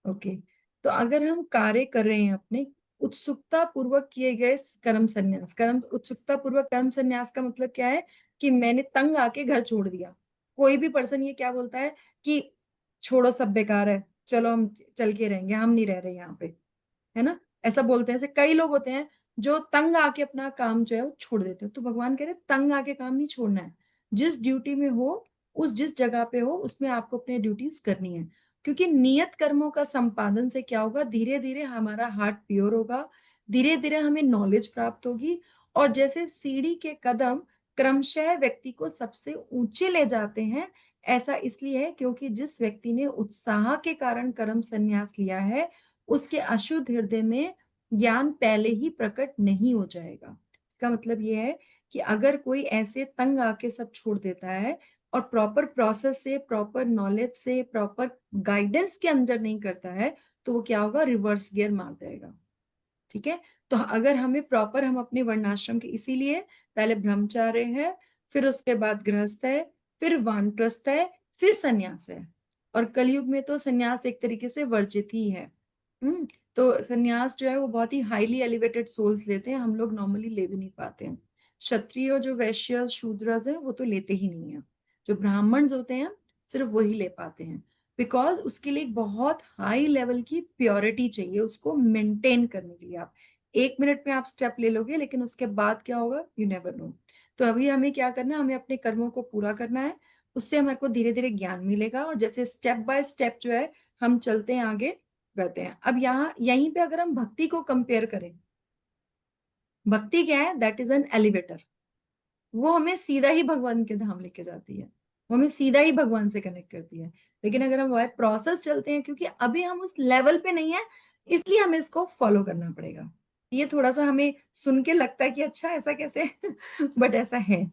ओके। तो अगर हम कार्य कर रहे हैं अपने उत्सुकता पूर्वक किए गए कर्म संन्यास, कर्म उत्सुकता पूर्वक कर्म संन्यास का मतलब क्या है कि मैंने तंग आके घर छोड़ दिया। कोई भी पर्सन ये क्या बोलता है कि छोड़ो सब बेकार है, चलो हम चल के रहेंगे, हम नहीं रह रहे यहाँ पे, है ना, ऐसा बोलते हैं। ऐसे कई लोग होते हैं जो तंग आके अपना काम जो है वो छोड़ देते हैं। तो भगवान कह रहे तंग आके काम नहीं छोड़ना है, जिस ड्यूटी में हो, उस जिस जगह पे हो उसमें आपको अपने ड्यूटीज करनी है। क्योंकि नियत कर्मों का संपादन से क्या होगा, धीरे धीरे हमारा हार्ट प्योर होगा, धीरे धीरे हमें नॉलेज प्राप्त होगी। और जैसे सीढ़ी के कदम क्रमशः व्यक्ति को सबसे ऊंचे ले जाते हैं, ऐसा इसलिए है क्योंकि जिस व्यक्ति ने उत्साह के कारण कर्म संन्यास लिया है उसके अशुद्ध हृदय में ज्ञान पहले ही प्रकट नहीं हो जाएगा। इसका मतलब यह है कि अगर कोई ऐसे तंग आके सब छोड़ देता है और प्रॉपर प्रोसेस से, प्रॉपर नॉलेज से, प्रॉपर गाइडेंस के अंदर नहीं करता है तो वो क्या होगा, रिवर्स गियर मार देगा। ठीक है। तो अगर हमें प्रॉपर, हम अपने वर्णाश्रम के, इसीलिए पहले ब्रह्मचार्य है, फिर उसके बाद गृहस्थ है, फिर वानप्रस्थ है, फिर सन्यास है। और कलयुग में तो सन्यास एक तरीके से वर्जित ही है। तो सन्यास जो है वो बहुत ही हाईली एलिवेटेड सोल्स लेते हैं, हम लोग नॉर्मली ले भी नहीं पाते हैं। क्षत्रिय जो वैश्य शूद्रज है वो तो लेते ही नहीं है, जो ब्राह्मण्स होते हैं सिर्फ वही ले पाते हैं। बिकॉज उसके लिए एक बहुत हाई लेवल की प्योरिटी चाहिए उसको मेंटेन करने के लिए। आप 1 मिनट में आप स्टेप ले लोगे लेकिन उसके बाद क्या होगा यू नेवर नो। तो अभी हमें क्या करना है, हमें अपने कर्मों को पूरा करना है, उससे हमारे को धीरे धीरे ज्ञान मिलेगा और जैसे स्टेप बाय स्टेप जो है हम चलते हैं आगे बढ़ते हैं। अब यहाँ यहीं पे अगर हम भक्ति को कंपेयर करें, भक्ति क्या है, दैट इज एन एलिवेटर। वो हमें सीधा ही भगवान के धाम लेके जाती है, वो हमें सीधा ही भगवान से कनेक्ट करती है। लेकिन अगर हम वह प्रोसेस चलते हैं, क्योंकि अभी हम उस लेवल पे नहीं है इसलिए हमें इसको फॉलो करना पड़ेगा। ये थोड़ा सा हमें सुन के लगता है कि अच्छा ऐसा कैसे बट ऐसा है।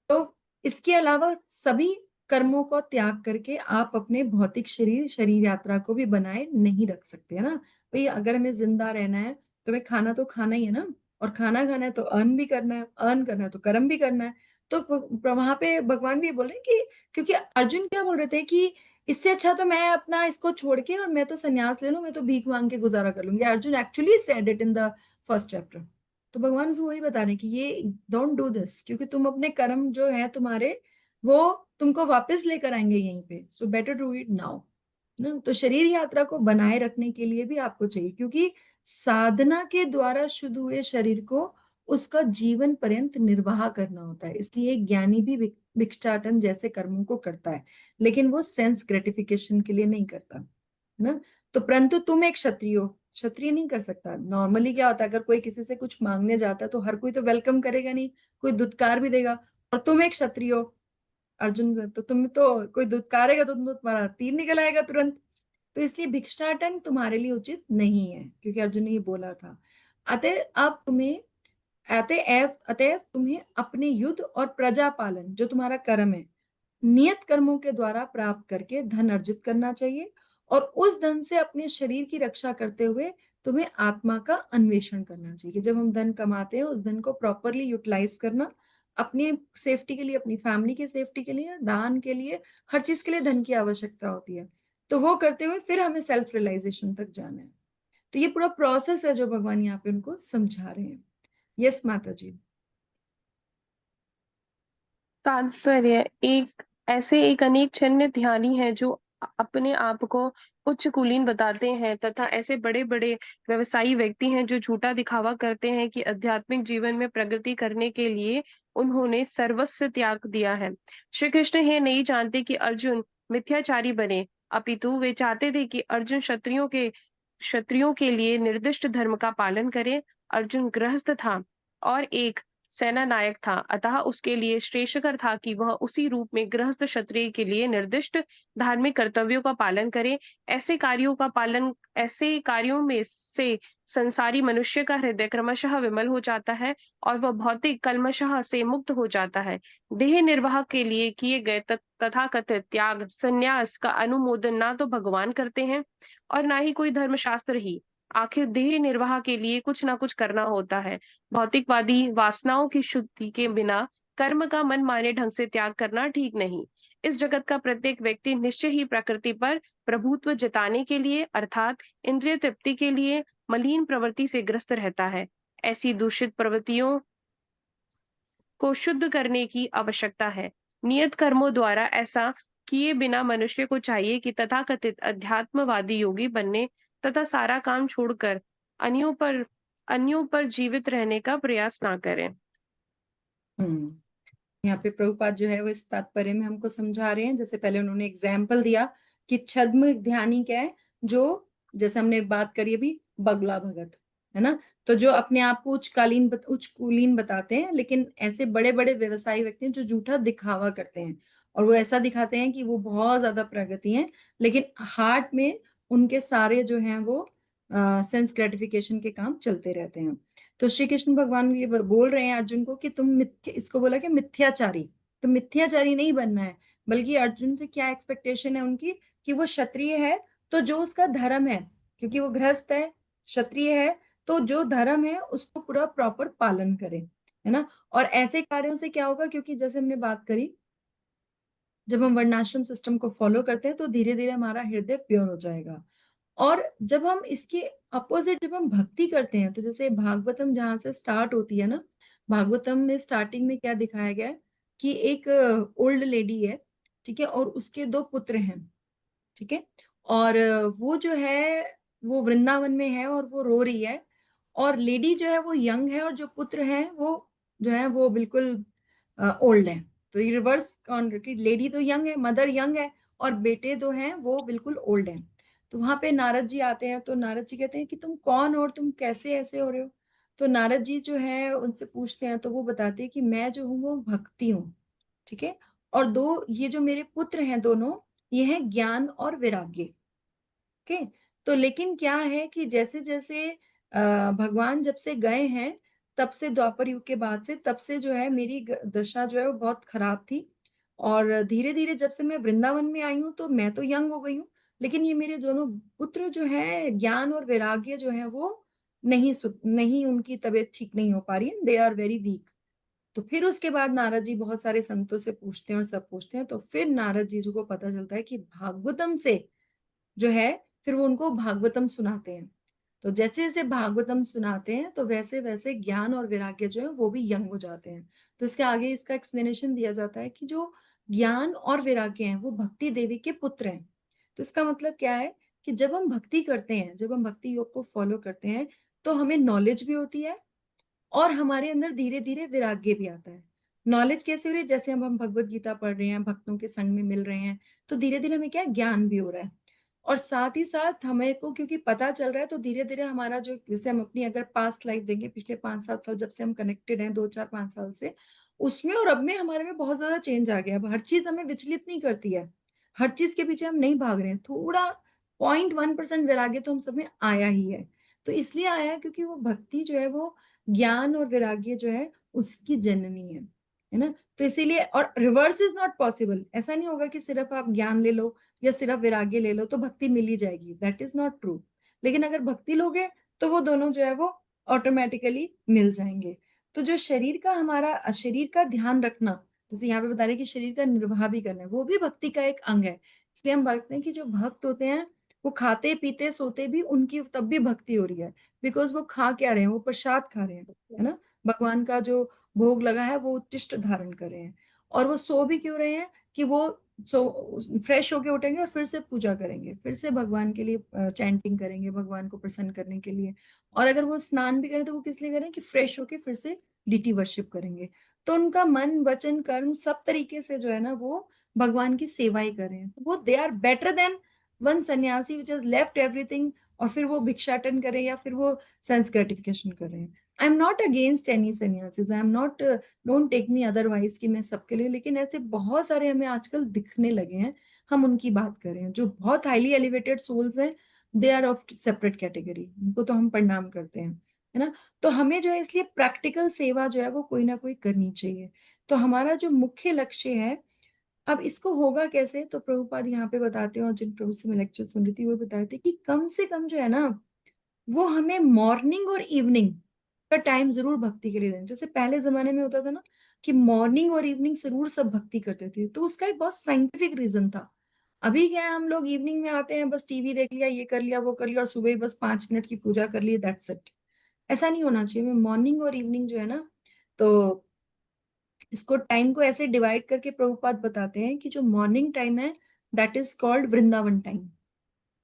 तो इसके अलावा सभी कर्मों को त्याग करके आप अपने भौतिक शरीर यात्रा को भी बनाए नहीं रख सकते, है ना। भाई अगर हमें जिंदा रहना है तो हमें खाना तो खाना ही है ना, और खाना खाना है तो अर्न भी करना है, अर्न करना है तो कर्म भी करना है। तो वहां पे भगवान भी बोले कि, क्योंकि अर्जुन क्या बोल रहे थे कि इससे अच्छा तो मैं अपना इसको छोड़ के और मैं तो संन्यास ले लूं, मैं तो भीख मांग के गुजारा कर लूंगी। Arjun actually said it in the first chapter. तो भगवान उसको वही बता रहे हैं कि ये डोंट डू दिस, क्योंकि तुम अपने कर्म जो है तुम्हारे, वो तुमको वापस लेकर आएंगे यहीं पे। So better do it now ना। तो शरीर यात्रा को बनाए रखने के लिए भी आपको चाहिए, क्योंकि साधना के द्वारा शुद्ध हुए शरीर को उसका जीवन पर्यंत निर्वाह करना होता है। इसलिए एक ज्ञानी भी भिक्षाटन जैसे कर्मों को करता है, लेकिन वो सेंस ग्रेटिफिकेशन के लिए नहीं करता ना। तो परंतु तुम एक क्षत्रिय हो, क्षत्रिय नहीं कर सकता। नॉर्मली क्या होता है, अगर कोई किसी से कुछ मांगने जाता है तो हर कोई तो वेलकम करेगा नहीं, कोई दुत्कार भी देगा। और तुम एक क्षत्रिय हो अर्जुन, तो तुम तो कोई दुत्कारेगा तो तुम्हारा तीर निकल आएगा तुरंत। तो इसलिए भिक्षाटन तुम्हारे लिए उचित नहीं है, क्योंकि अर्जुन ने ये बोला था। अतः अब तुम्हें अतएव तुम्हें अपने युद्ध और प्रजा पालन, जो तुम्हारा कर्म है, नियत कर्मों के द्वारा प्राप्त करके धन अर्जित करना चाहिए। और उस धन से अपने शरीर की रक्षा करते हुए तुम्हें आत्मा का अन्वेषण करना चाहिए। जब हम धन कमाते हैं, उस धन को प्रॉपरली यूटिलाइज करना, अपनी सेफ्टी के लिए, अपनी फैमिली की सेफ्टी के लिए, दान के लिए, हर चीज के लिए धन की आवश्यकता होती है। तो वो करते हुए फिर हमें सेल्फ रियलाइजेशन तक जाना है। तो ये पूरा प्रोसेस है जो भगवान यहाँ पे उनको समझा रहे हैं। यस माता जी। तात्पर्य एक ऐसे एक अनेक छन्न ध्यानी है जो अपने आप को उच्च कुलीन बताते हैं, तथा ऐसे बड़े बड़े व्यवसायी व्यक्ति हैं जो झूठा दिखावा करते हैं कि आध्यात्मिक जीवन में प्रगति करने के लिए उन्होंने सर्वस्व त्याग दिया है। श्री कृष्ण ये नहीं जानते कि अर्जुन मिथ्याचारी बने, अपितु वे चाहते थे कि अर्जुन क्षत्रियों के लिए निर्दिष्ट धर्म का पालन करे। अर्जुन गृहस्थ था और एक सेना नायक था, अतः उसके लिए श्रेष्ठकर था कि वह उसी रूप में गृहस्थ क्षत्रिय के लिए निर्दिष्ट धार्मिक कर्तव्यों का पालन करे। ऐसे कार्यों में से संसारी मनुष्य का हृदय क्रमशः विमल हो जाता है और वह भौतिक कल्मशः से मुक्त हो जाता है। देह निर्वाह के लिए किए गए तथाकथित त्याग संन्यास का अनुमोदन ना तो भगवान करते हैं और ना ही कोई धर्मशास्त्र ही। आखिर देह निर्वाह के लिए कुछ ना कुछ करना होता है। भौतिकवादी वासनाओं की शुद्धि के बिना कर्म का मनमाने ढंग से त्याग करना ठीक नहीं। इस जगत का प्रत्येक व्यक्ति निश्चय ही प्रकृति पर प्रभुत्व जताने के लिए अर्थात इंद्रिय तृप्ति के लिए मलिन प्रवृत्ति से ग्रस्त रहता है। ऐसी दूषित प्रवृत्तियों को शुद्ध करने की आवश्यकता है। नियत कर्मों द्वारा ऐसा किए बिना मनुष्य को चाहिए कि तथाकथित अध्यात्मवादी योगी बनने तथा सारा काम छोड़कर अन्यों पर अन्यों पर जीवित रहने का प्रयास ना करें। यहाँ पे प्रभुपाद जो है वो इस तात्पर्य में हमको समझा रहे हैं। जैसे पहले उन्होंने एग्जाम्पल दिया कि छद्म ध्यानी क्या है, जो जैसे हमने बात करी अभी बगला भगत, है ना। तो जो अपने आप को उच्च कुलीन बताते हैं, लेकिन ऐसे बड़े बड़े व्यवसायी व्यक्ति हैं जो झूठा दिखावा करते हैं, और वो ऐसा दिखाते हैं कि वो बहुत ज्यादा प्रगति है, लेकिन हार्ट में उनके सारे जो हैं वो सेंस ग्रेटिफिकेशन के काम चलते रहते हैं। तो श्री कृष्ण भगवान ये बोल रहे हैं अर्जुन को कि तुम इसको बोला कि मिथ्याचारी, तो मिथ्याचारी नहीं बनना है, बल्कि अर्जुन से क्या एक्सपेक्टेशन है उनकी, कि वो क्षत्रिय है तो जो उसका धर्म है, क्योंकि वो गृहस्थ है, क्षत्रिय है, तो जो धर्म है उसको पूरा प्रॉपर पालन करे, है ना। और ऐसे कार्यों से क्या होगा, क्योंकि जैसे हमने बात करी, जब हम वर्णाश्रम सिस्टम को फॉलो करते हैं तो धीरे धीरे हमारा हृदय प्योर हो जाएगा। और जब हम इसके अपोजिट जब हम भक्ति करते हैं, तो जैसे भागवतम जहां से स्टार्ट होती है ना, भागवतम में स्टार्टिंग में क्या दिखाया गया है कि एक ओल्ड लेडी है, ठीक है, और उसके दो पुत्र हैं, ठीक है। और वो जो है वो वृंदावन में है और वो रो रही है, और लेडी जो है वो यंग है और जो पुत्र हैं वो जो है वो बिल्कुल ओल्ड है। तो ये रिवर्स कौन, कि लेडी तो यंग है, मदर यंग है, और बेटे दो हैं वो बिल्कुल ओल्ड हैं। तो वहां पे नारद जी आते हैं, तो नारद जी कहते हैं कि तुम कौन हो और तुम कैसे ऐसे हो रहे हो। तो नारद जी जो है उनसे पूछते हैं, तो वो बताते हैं कि मैं जो हूँ वो भक्ति हूँ, ठीक है। और दो ये जो मेरे पुत्र हैं दोनों, ये हैं ज्ञान और वैराग्य, ओके। तो लेकिन क्या है कि जैसे जैसे भगवान जब से गए हैं, तब से द्वापर युग के बाद से, तब से जो है मेरी दशा जो है वो बहुत खराब थी, और धीरे-धीरे जब से मैं वृंदावन में आई हूँ, तो मैं तो यंग हो गई हूँ, लेकिन ये मेरे दोनों पुत्र जो हैं, ज्ञान और वैराग्य जो है वो नहीं, उनकी तबीयत ठीक नहीं हो पा रही है, दे आर वेरी वीक। तो फिर उसके बाद नारद जी बहुत सारे संतों से पूछते हैं और सब पूछते हैं, तो फिर नारद जी को पता चलता है कि भागवतम से जो है, फिर वो उनको भागवतम सुनाते हैं। तो जैसे जैसे भागवतम सुनाते हैं, तो वैसे वैसे ज्ञान और वैराग्य जो है वो भी यंग हो जाते हैं। तो इसके आगे इसका एक्सप्लेनेशन दिया जाता है कि जो ज्ञान और वैराग्य हैं वो भक्ति देवी के पुत्र हैं। तो इसका मतलब क्या है कि जब हम भक्ति करते हैं, जब हम भक्ति योग को फॉलो करते हैं, तो हमें नॉलेज भी होती है और हमारे अंदर धीरे धीरे वैराग्य भी आता है। नॉलेज कैसे हो रही है? जैसे अब हम भगवत गीता पढ़ रहे हैं, भक्तों के संग में मिल रहे हैं, तो धीरे धीरे हमें क्या है, ज्ञान भी हो रहा है। और साथ ही साथ हमें को क्योंकि पता चल रहा है, तो धीरे धीरे हमारा जो, जैसे हम अपनी अगर पास्ट लाइफ देंगे, पिछले 5-7 साल जब से हम कनेक्टेड हैं, 2-4-5 साल से, उसमें और अब में हमारे में बहुत ज्यादा चेंज आ गया। अब हर चीज हमें विचलित नहीं करती है, हर चीज के पीछे हम नहीं भाग रहे हैं। थोड़ा 0.1% वैराग्य तो हम सब में आया ही है। तो इसलिए आया है क्योंकि वो भक्ति जो है वो ज्ञान और वैराग्य जो है उसकी जननी है ना। तो इसीलिए, और रिवर्स इज नॉट पॉसिबल। ऐसा नहीं होगा कि सिर्फ आप ज्ञान ले लो या सिर्फ वैराग्य ले लो तो भक्ति मिल ही जाएगी, दैट इज नॉट ट्रू। लेकिन अगर भक्ति लोगे तो वो दोनों जो है वो ऑटोमेटिकली मिल जाएंगे। तो जो शरीर का, हमारा शरीर का ध्यान रखना, जैसे यहाँ पे बता रहे हैं कि शरीर का निर्वाह भी करना है, वो भी भक्ति का एक अंग है। इसलिए हम बात हैं कि जो भक्त होते हैं वो खाते पीते सोते भी उनकी तब भी भक्ति हो रही है, बिकॉज वो खा क्या रहे हैं, वो प्रसाद खा रहे हैं, है ना। भगवान का जो भोग लगा है वो उच्चिष्ट धारण कर रहे हैं। और वो सो भी क्यों रहे हैं कि वो फ्रेश होके उठेंगे और फिर से पूजा करेंगे, फिर से भगवान के लिए चैंटिंग करेंगे, भगवान को प्रसन्न करने के लिए। और अगर वो स्नान भी करें तो वो किस लिए करें कि फ्रेश होके फिर से डिटी वर्शिप करेंगे। तो उनका मन वचन कर्म सब तरीके से जो है ना वो भगवान की सेवा ही कर रहे हैं। तो वो they are better than one सन्यासी विच हैज लेफ्ट एवरीथिंग, और फिर वो भिक्षाटन करे या फिर वो सेंस ग्रेटिफिकेशन कर रहे हैं। I am not against any सन्यासीज, I am not, don't take me otherwise कि मैं सबके लिए, लेकिन ऐसे बहुत सारे हमें आजकल दिखने लगे हैं। हम उनकी बात कर रहे हैं जो बहुत हाईली एलिवेटेड सोल्स हैं, they are of separate category, उनको तो हम प्रणाम करते हैं, है ना। तो हमें जो है इसलिए प्रैक्टिकल सेवा जो है वो कोई ना कोई करनी चाहिए। तो हमारा जो मुख्य लक्ष्य है, अब इसको होगा कैसे, तो प्रभुपाद यहाँ पे बताते हैं, और जिन प्रभु से मैं लेक्चर सुन रही थी वो बताते थे कि कम से कम जो है ना वो हमें मॉर्निंग और इवनिंग का टाइम जरूर भक्ति के लिए देना। जैसे पहले जमाने में होता था ना कि मॉर्निंग और इवनिंग जरूर सब भक्ति करते थे, तो उसका एक बहुत साइंटिफिक रीजन था। अभी क्या है, हम लोग इवनिंग में आते हैं, बस टीवी देख लिया, ये कर लिया, वो कर लिया, और सुबह ही बस 5 मिनट की पूजा कर ली, दैट्स इट। ऐसा नहीं होना चाहिए। मॉर्निंग और इवनिंग जो है ना, तो इसको टाइम को ऐसे डिवाइड करके प्रभुपाद बताते हैं कि जो मॉर्निंग टाइम है that is called Vrindavan time.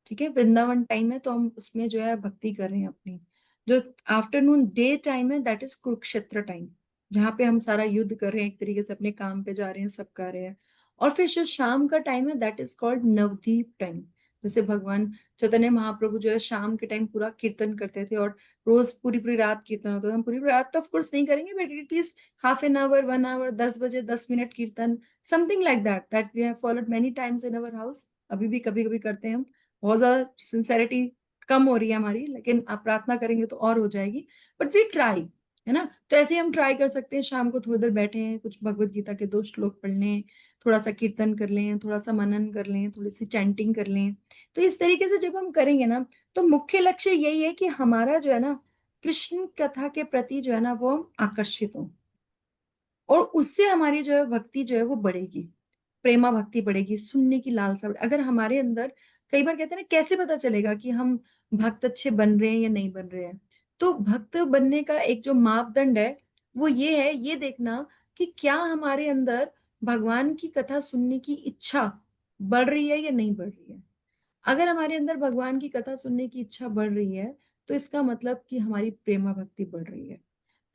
ठीक है, वृंदावन टाइम है तो हम उसमें जो है भक्ति कर रहे हैं अपनी। जो आफ्टरनून डे टाइम है दैट इज कुरुक्षेत्र टाइम, जहाँ पे हम सारा युद्ध कर रहे हैं, एक तरीके से अपने काम पे जा रहे हैं, सब कर रहे हैं। और फिर जो शाम का टाइम है that is called Navdeep time. जैसे भगवान चैतन्य महाप्रभु जो है शाम के टाइम पूरा कीर्तन करते थे, और रोज पूरी पूरी रात कीर्तन होता था। हम पूरी पूरी रात तो ऑफकोर्स नहीं करेंगे, but at least half an hour, 1 hour, 10 बजे 10 minute kirtan, something like that we have followed many times in our house. अभी भी कभी कभी करते हैं हम। बहुत ज्यादा सिंसेरिटी कम हो रही है हमारी, लेकिन आप प्रार्थना करेंगे तो और हो जाएगी, बट वी ट्राई, है ना। तो ऐसे ही हम ट्राई कर सकते हैं, शाम को थोड़ी देर बैठे हैं, कुछ भगवत गीता के 2 श्लोक पढ़ लें, थोड़ा सा कीर्तन कर लें, थोड़ा सा मनन कर लें, थोड़ी सी चैंटिंग कर लें। तो इस तरीके से जब हम करेंगे ना, तो मुख्य लक्ष्य यही है कि हमारा जो है ना कृष्ण कथा के प्रति जो है ना वो हम आकर्षित हों, और उससे हमारी जो है भक्ति जो है वो बढ़ेगी, प्रेमा भक्ति बढ़ेगी, सुनने की लालसा अगर हमारे अंदर। कई बार कहते हैं ना, कैसे पता चलेगा कि हम भक्त अच्छे बन रहे हैं या नहीं बन रहे हैं? तो भक्त बनने का एक जो मापदंड है वो ये है, ये देखना कि क्या हमारे अंदर भगवान की कथा सुनने की इच्छा बढ़ रही है या नहीं बढ़ रही है। अगर हमारे अंदर भगवान की कथा सुनने की इच्छा बढ़ रही है, तो इसका मतलब कि हमारी प्रेमा भक्ति बढ़ रही है।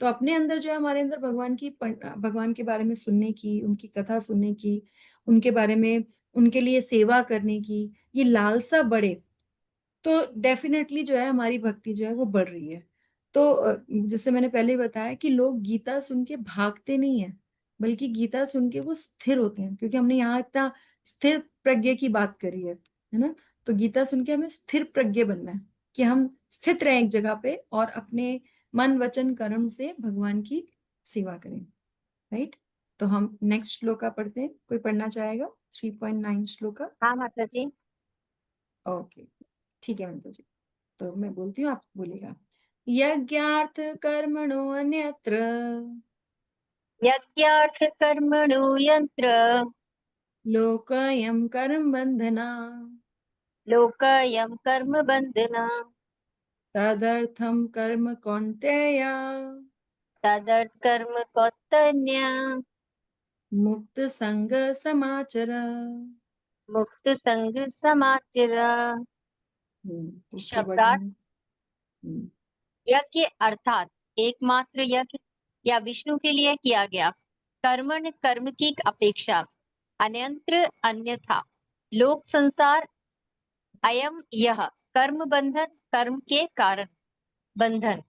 तो अपने अंदर जो है, हमारे अंदर भगवान के बारे में सुनने की, उनकी कथा सुनने की, उनके बारे में, उनके लिए सेवा करने की ये लालसा बढ़े, तो डेफिनेटली जो है हमारी भक्ति जो है वो बढ़ रही है। तो जैसे मैंने पहले ही बताया कि लोग गीता सुन के भागते नहीं है, बल्कि गीता सुन के वो स्थिर होते हैं, क्योंकि हमने यहाँ इतना स्थिर प्रज्ञ की बात करी है ना। तो गीता सुन के हमें स्थिर प्रज्ञ बनना है, कि हम स्थित रहें एक जगह पे और अपने मन वचन कर्म से भगवान की सेवा करें, राइट। तो हम नेक्स्ट श्लोका पढ़ते हैं। कोई पढ़ना चाहेगा 3.9 श्लोका? हाँ माता जी। ओके, ठीक है माता जी। तो मैं बोलती हूँ, आप बोलेगा। यज्ञार्थ कर्मणो अन्यत्र यज्ञार्थ कर्मणो यंत्र लोकयं कर्म बंधना लोकायं कर्म बंधना तदर्थम कर्म कौन्तेय तदर्थ कर्म कौतन्य मुक्त संग समाचर। मुक्त संग समाचर। उसका वर्ड शब्दार्थ, मीनिंग। यज्ञ अर्थात एकमात्र यज्ञ या विष्णु के लिए किया गया कर्मण कर्म की अपेक्षा अन्यंत्र अन्यथा लोक संसार अयम यह कर्म बंधन कर्म के कारण बंधन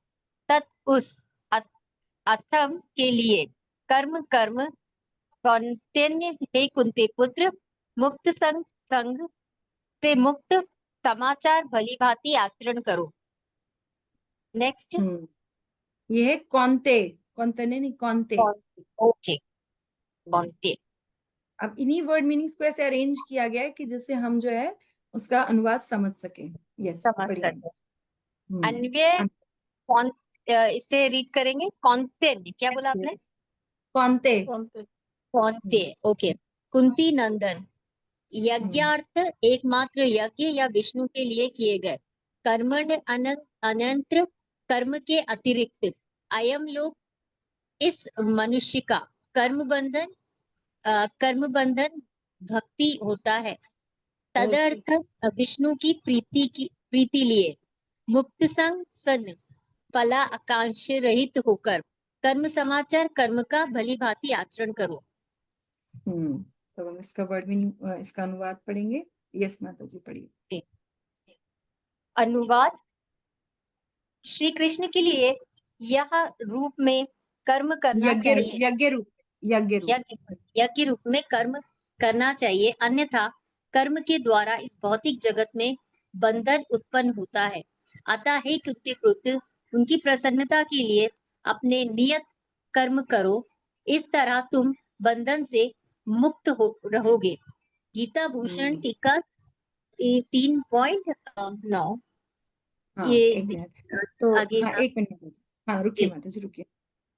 तत् उस अथम के लिए कर्म कर्म कौन्तेय हे कुंती पुत्र मुक्त संग संग से मुक्त समाचार भली भांति आचरण करो। नेक्स्ट। ये है कौन्ते, कौन्ते नहीं, कौन्ते। ओके, कौन्ते। अब इन्हीं वर्ड मीनिंग्स को ऐसे अरेंज किया गया है कि जिससे हम जो है उसका अनुवाद समझ सके। यस, समझ पढ़िए। सके। अन्वय अन- कौन, इसे रीड करेंगे कौन्ते, क्या बोला आपने? कौन्ते। कौन थे? कौन्ते, ओके। कुंती नंदन, यज्ञार्थ एकमात्र यज्ञ या विष्णु के लिए किए गए कर्मण अनंत्र कर्म के अतिरिक्त अयम लोक इस मनुष्य का कर्म बंधन भक्ति होता है। तदर्थ विष्णु की प्रीति लिए मुक्त संग सन फला आकांक्ष रहित होकर कर्म समाचार कर्म का भली भांति आचरण करो। तो हम इसका वर्ड मीनिंग, इसका अनुवाद पढ़ेंगे। यस माता जी, पढ़िए। अनुवाद। श्री कृष्ण के लिए यह रूप में कर्म करना चाहिए, यज्ञ रूप, यज्ञ रूप। यज्ञ रूप में कर्म करना चाहिए, अन्यथा कर्म के द्वारा इस भौतिक जगत में बंधन उत्पन्न होता है। अतः हे कुंती पुत्र, उनकी प्रसन्नता के लिए अपने नियत कर्म करो, इस तरह तुम बंधन से मुक्त हो रहोगे। गीता भूषण टीका 3.9। हाँ, ये एक मिनट। तो आगे हाँ, हाँ एक मिनट माता जी। हाँ, रुकिए जी। माता जी, रुकिए।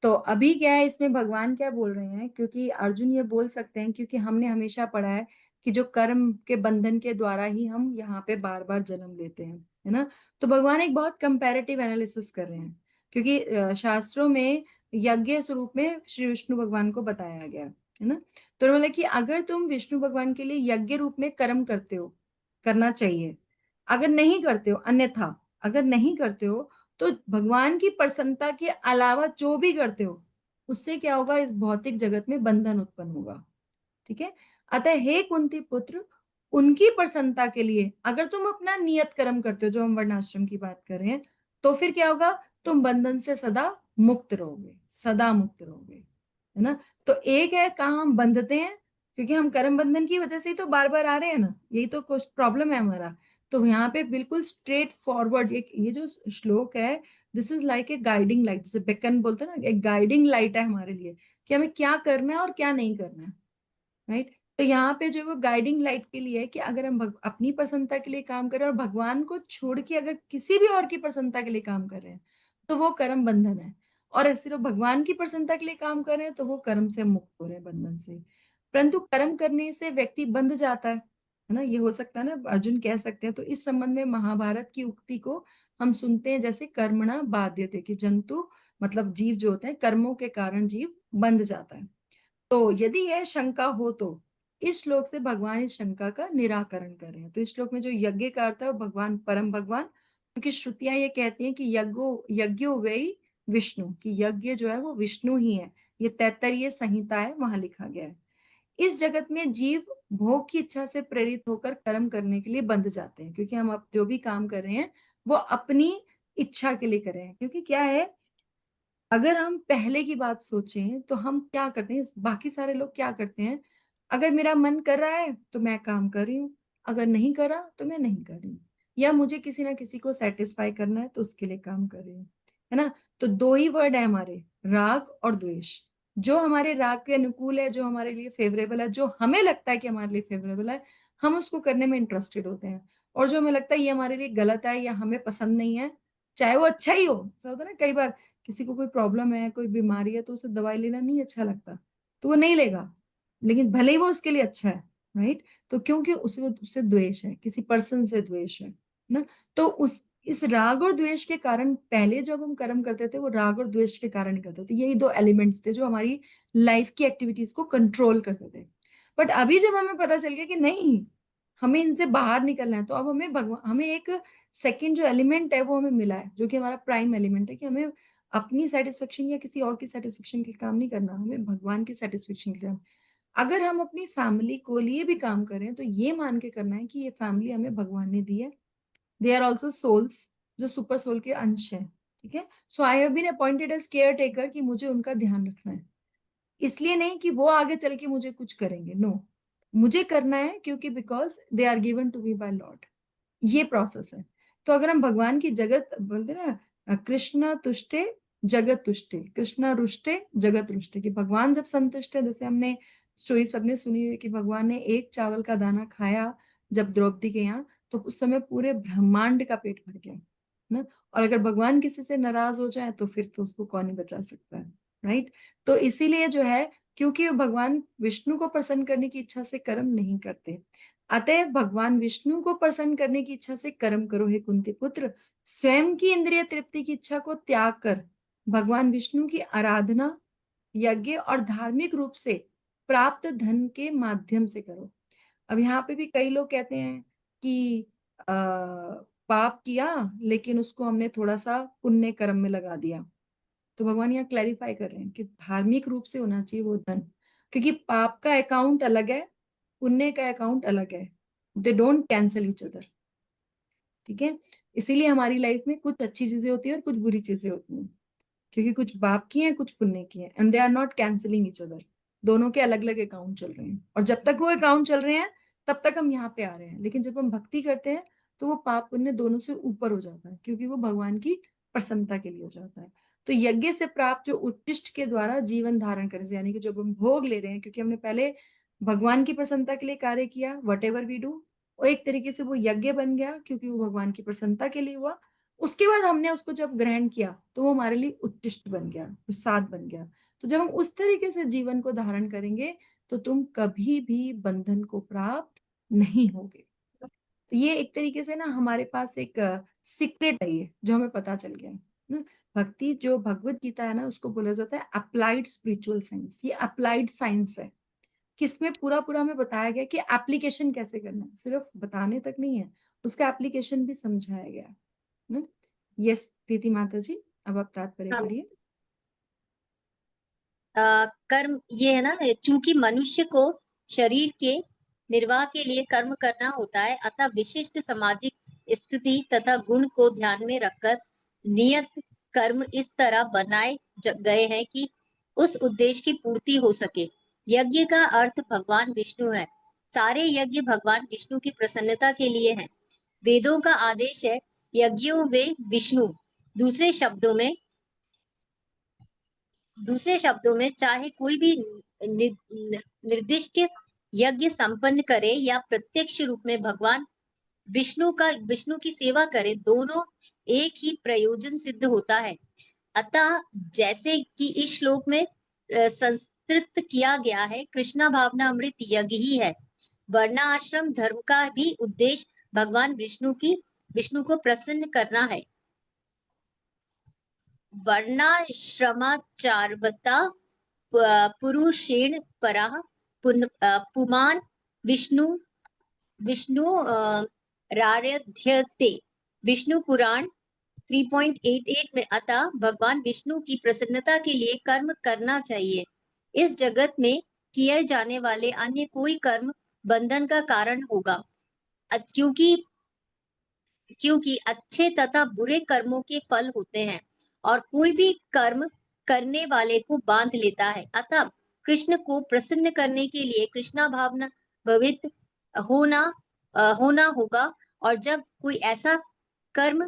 तो अभी क्या है, इसमें भगवान क्या बोल रहे हैं, क्योंकि अर्जुन ये बोल सकते हैं क्योंकि हमने हमेशा पढ़ा है कि जो कर्म के बंधन के द्वारा ही हम यहाँ पे बार बार जन्म लेते हैं, है ना। तो भगवान एक बहुत कंपैरेटिव एनालिसिस कर रहे हैं, क्योंकि शास्त्रों में यज्ञ स्वरूप में श्री विष्णु भगवान को बताया गया है ना। तो मतलब कि अगर तुम विष्णु भगवान के लिए यज्ञ रूप में कर्म करते हो, करना चाहिए। अगर नहीं करते हो, अन्यथा अगर नहीं करते हो, तो भगवान की प्रसन्नता के अलावा जो भी करते हो उससे क्या होगा, इस भौतिक जगत में बंधन उत्पन्न होगा। ठीक है। अतः हे कुंती पुत्र, उनकी प्रसन्नता के लिए अगर तुम अपना नियत कर्म करते हो, जो हम वर्णाश्रम की बात कर रहे हैं, तो फिर क्या होगा, तुम बंधन से सदा मुक्त रहोगे, सदा मुक्त रहोगे, है ना। तो एक है कहाँ हम बंधते हैं, क्योंकि हम कर्म बंधन की वजह से ही तो बार बार आ रहे हैं ना, यही तो कुछ प्रॉब्लम है हमारा। तो यहाँ पे बिल्कुल स्ट्रेट फॉरवर्ड ये जो श्लोक है, this is like a guiding light, जैसे बेकन बोलते हैं ना, एक गाइडिंग लाइट है हमारे लिए कि हमें क्या करना है और क्या नहीं करना है, राइट। तो यहाँ पे जो वो गाइडिंग लाइट के लिए है कि अगर हम अपनी प्रसन्नता के लिए काम कर रहे हैं और भगवान को छोड़ के अगर किसी भी और की प्रसन्नता के लिए काम कर रहे हैं, तो वो कर्म बंधन है। और अगर सिर्फ भगवान की प्रसन्नता के लिए काम कर रहे हैं, तो वो कर्म से मुक्त हो रहे हैं, बंधन से। परंतु कर्म करने से व्यक्ति बंध जाता है ना, ये हो सकता है ना, अर्जुन कह सकते हैं। तो इस संबंध में महाभारत की उक्ति को हम सुनते हैं, जैसे कर्मणा बाध्यते, कि जंतु मतलब जीव जो होते हैं, कर्मों के कारण जीव बंध जाता है। तो यदि यह शंका हो, तो इस श्लोक से भगवान इस शंका का निराकरण कर रहे हैं। तो इस श्लोक में जो यज्ञ का अर्थ है वो भगवान, परम भगवान, क्योंकि श्रुतियां ये कहती हैं कि यज्ञो वै विष्णु, कि यज्ञ जो है वो विष्णु ही है। ये तैत्तरीय संहिता है, वहां लिखा गया है। इस जगत में जीव भोग की इच्छा से प्रेरित होकर कर्म करने के लिए बंध जाते हैं, क्योंकि हम अब जो भी काम कर रहे हैं वो अपनी इच्छा के लिए कर रहे हैं। क्योंकि क्या है, अगर हम पहले की बात सोचें तो हम क्या करते हैं, बाकी सारे लोग क्या करते हैं, अगर मेरा मन कर रहा है तो मैं काम कर रही हूँ, अगर नहीं कर रहा तो मैं नहीं कर रही हूँ, या मुझे किसी ना किसी को सेटिस्फाई करना है तो उसके लिए काम कर रही हूँ, है ना। तो दो ही वर्ड है हमारे, राग और द्वेष। जो हमारे राग के अनुकूल है, जो हमारे लिए फेवरेबल है, जो हमें लगता है कि हमारे लिए फेवरेबल है, हम उसको करने में इंटरेस्टेड होते हैं। और जो हमें लगता है ये हमारे लिए गलत है या हमें पसंद नहीं है, चाहे वो अच्छा ही हो, ऐसा होता है ना कई बार किसी को कोई प्रॉब्लम है, कोई बीमारी है, तो उसे दवाई लेना नहीं अच्छा लगता, तो वो नहीं लेगा, लेकिन भले ही वो उसके लिए अच्छा है, राइट। तो क्योंकि उसे उससे द्वेष है, किसी पर्सन से द्वेष है ना। तो उस इस राग और द्वेष के कारण पहले जब हम कर्म करते थे वो राग और द्वेष के कारण करते थे, यही दो एलिमेंट्स थे जो हमारी लाइफ की एक्टिविटीज को कंट्रोल करते थे। बट अभी जब हमें पता चल गया कि नहीं, हमें इनसे बाहर निकलना है, तो अब हमें एक सेकंड जो एलिमेंट है वो हमें मिला है, जो कि हमारा प्राइम एलिमेंट है, कि हमें अपनी सेटिस्फेक्शन या किसी और की सेटिस्फेक्शन के लिए काम नहीं करना, हमें भगवान की सेटिस्फेक्शन के लिए काम। अगर हम अपनी फैमिली को लिए भी काम करें तो ये मान के करना है कि ये फैमिली हमें भगवान ने दी है, दे आर ऑल्सो सोल्स, जो सुपर सोल के अंश हैं, ठीक है। So I have been appointed as care taker, कि मुझे उनका ध्यान रखना है, इसलिए नहीं कि वो आगे चल के मुझे कुछ करेंगे, नो, मुझे करना है क्योंकि because they are given to me by lord, ये प्रोसेस है। तो अगर हम भगवान की जगत बोलते ना, कृष्ण तुष्टे जगत तुष्टे, कृष्ण रुष्टे जगत रुष्टे, कि भगवान जब संतुष्ट है, जैसे हमने स्टोरी सबने सुनी हुई कि भगवान ने एक चावल का दाना खाया जब द्रौपदी के यहाँ, तो उस समय पूरे ब्रह्मांड का पेट भर गया ना। और अगर भगवान किसी से नाराज हो जाए तो फिर तो उसको कौन ही बचा सकता है, राइट। तो इसीलिए जो है, क्योंकि भगवान विष्णु को प्रसन्न करने की इच्छा से कर्म नहीं करते, अतः भगवान विष्णु को प्रसन्न करने की इच्छा से कर्म करो हे कुंती पुत्र। स्वयं की इंद्रिय तृप्ति की इच्छा को त्याग कर भगवान विष्णु की आराधना यज्ञ और धार्मिक रूप से प्राप्त धन के माध्यम से करो। अब यहाँ पे भी कई लोग कहते हैं कि पाप किया लेकिन उसको हमने थोड़ा सा पुण्य कर्म में लगा दिया। तो भगवान यहाँ क्लैरिफाई कर रहे हैं कि धार्मिक रूप से होना चाहिए वो धन, क्योंकि पाप का अकाउंट अलग है, पुण्य का अकाउंट अलग है, they don't cancel each other, ठीक है। इसीलिए हमारी लाइफ में कुछ अच्छी चीजें होती है और कुछ बुरी चीजें होती हैं, क्योंकि कुछ बाप की हैं कुछ पुण्य की हैं, and they are not cancelling each other, दोनों के अलग अलग अकाउंट चल रहे हैं। और जब तक वो अकाउंट चल रहे हैं तब तक हम यहाँ पे आ रहे हैं, लेकिन जब हम भक्ति करते हैं तो वो पाप पुण्य दोनों से ऊपर हो जाता है, क्योंकि वो भगवान की प्रसन्नता के लिए हो जाता है। तो यज्ञ से प्राप्त जो उच्छिष्ट के द्वारा जीवन धारण करने से, यानी कि जब हम भोग ले रहे हैं, क्योंकि हमने पहले भगवान की प्रसन्नता के लिए कार्य किया, वट एवर वी डू, वो एक तरीके से वो यज्ञ बन गया, क्योंकि वो भगवान की प्रसन्नता के लिए हुआ। उसके बाद हमने उसको जब ग्रहण किया तो वो हमारे लिए उत्कृष्ट बन गया, प्रसाद बन गया। तो जब हम उस तरीके से जीवन को धारण करेंगे तो तुम कभी भी बंधन को प्राप्त नहीं होगे। तो ये एक तरीके से ना हमारे पास एक सीक्रेट है, ये जो हमें पता चल गया है ना। भक्ति जो भगवत गीता है ना, उसको बोला जाता है अप्लाइड स्पिरिचुअल साइंस, ये अप्लाइड साइंस है, किसमें पूरा पूरा हमें बताया गया कि एप्लीकेशन कैसे करना है, सिर्फ बताने तक नहीं है, उसका एप्लीकेशन भी समझाया गया है ना। यस प्रीति माता जी, अब आप तात्पर्य हाँ। पढ़िए। कर्म ये है ना, चूंकि मनुष्य को शरीर के निर्वाह के लिए कर्म करना होता है, अतः विशिष्ट सामाजिक स्थिति तथा गुण को ध्यान में रखकर नियत कर्म इस तरह बनाए गए हैं कि उस उद्देश्य की पूर्ति हो सके। यज्ञ का अर्थ भगवान विष्णु है। सारे यज्ञ भगवान विष्णु की प्रसन्नता के लिए हैं। वेदों का आदेश है यज्ञों वे विष्णु। दूसरे शब्दों में चाहे कोई भी निर्दिष्ट यज्ञ संपन्न करे या प्रत्यक्ष रूप में भगवान विष्णु की सेवा करे, दोनों एक ही प्रयोजन सिद्ध होता है। अतः जैसे कि इस श्लोक में संस्तृत किया गया है, कृष्णा भावना अमृत यज्ञ ही है। वर्णाश्रम धर्म का भी उद्देश्य भगवान विष्णु को प्रसन्न करना है। वर्णाश्रमाचारवता पुरुषेण परा पुमान् विष्णु राराध्यते। विष्णु पुराण 3.88 में अतः भगवान विष्णु की प्रसन्नता के लिए कर्म करना चाहिए। इस जगत में किए जाने वाले अन्य कोई कर्म बंधन का कारण होगा, क्योंकि अच्छे तथा बुरे कर्मों के फल होते हैं और कोई भी कर्म करने वाले को बांध लेता है। अतः कृष्ण को प्रसन्न करने के लिए कृष्णा भावना भवित होना होगा, और जब कोई ऐसा कर्म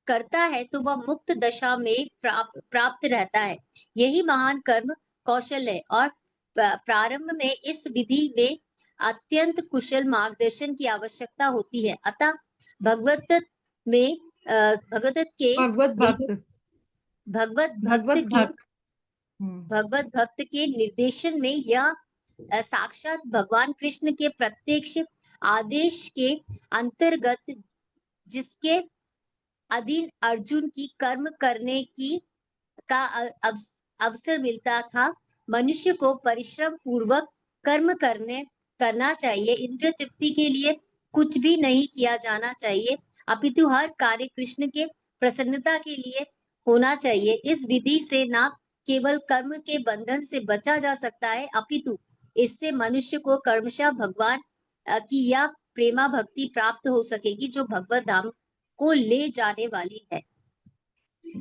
करता है तो वह मुक्त दशा में प्राप्त रहता है। यही महान कर्म कौशल है और प्रारंभ में इस विधि में अत्यंत कुशल मार्गदर्शन की आवश्यकता होती है। अतः भगवत में भगवत के भगवत भक्त, भगवत भक्त भगवत के भक्त। भगवत भक्त के निर्देशन में यह साक्षात भगवान कृष्ण के प्रत्यक्ष आदेश के अंतर्गत जिसके अधीन अर्जुन की कर्म करने की का अवसर मिलता था, मनुष्य को परिश्रम पूर्वक कर्म करना चाहिए। इंद्रिय तृप्ति के लिए कुछ भी नहीं किया जाना चाहिए, अपितु हर कार्य कृष्ण के प्रसन्नता के लिए होना चाहिए। इस विधि से न केवल कर्म के बंधन से बचा जा सकता है, अपितु इससे मनुष्य को कर्मशः भगवान की यह प्रेमा भक्ति प्राप्त हो सकेगी जो भगवत धाम को ले जाने वाली है।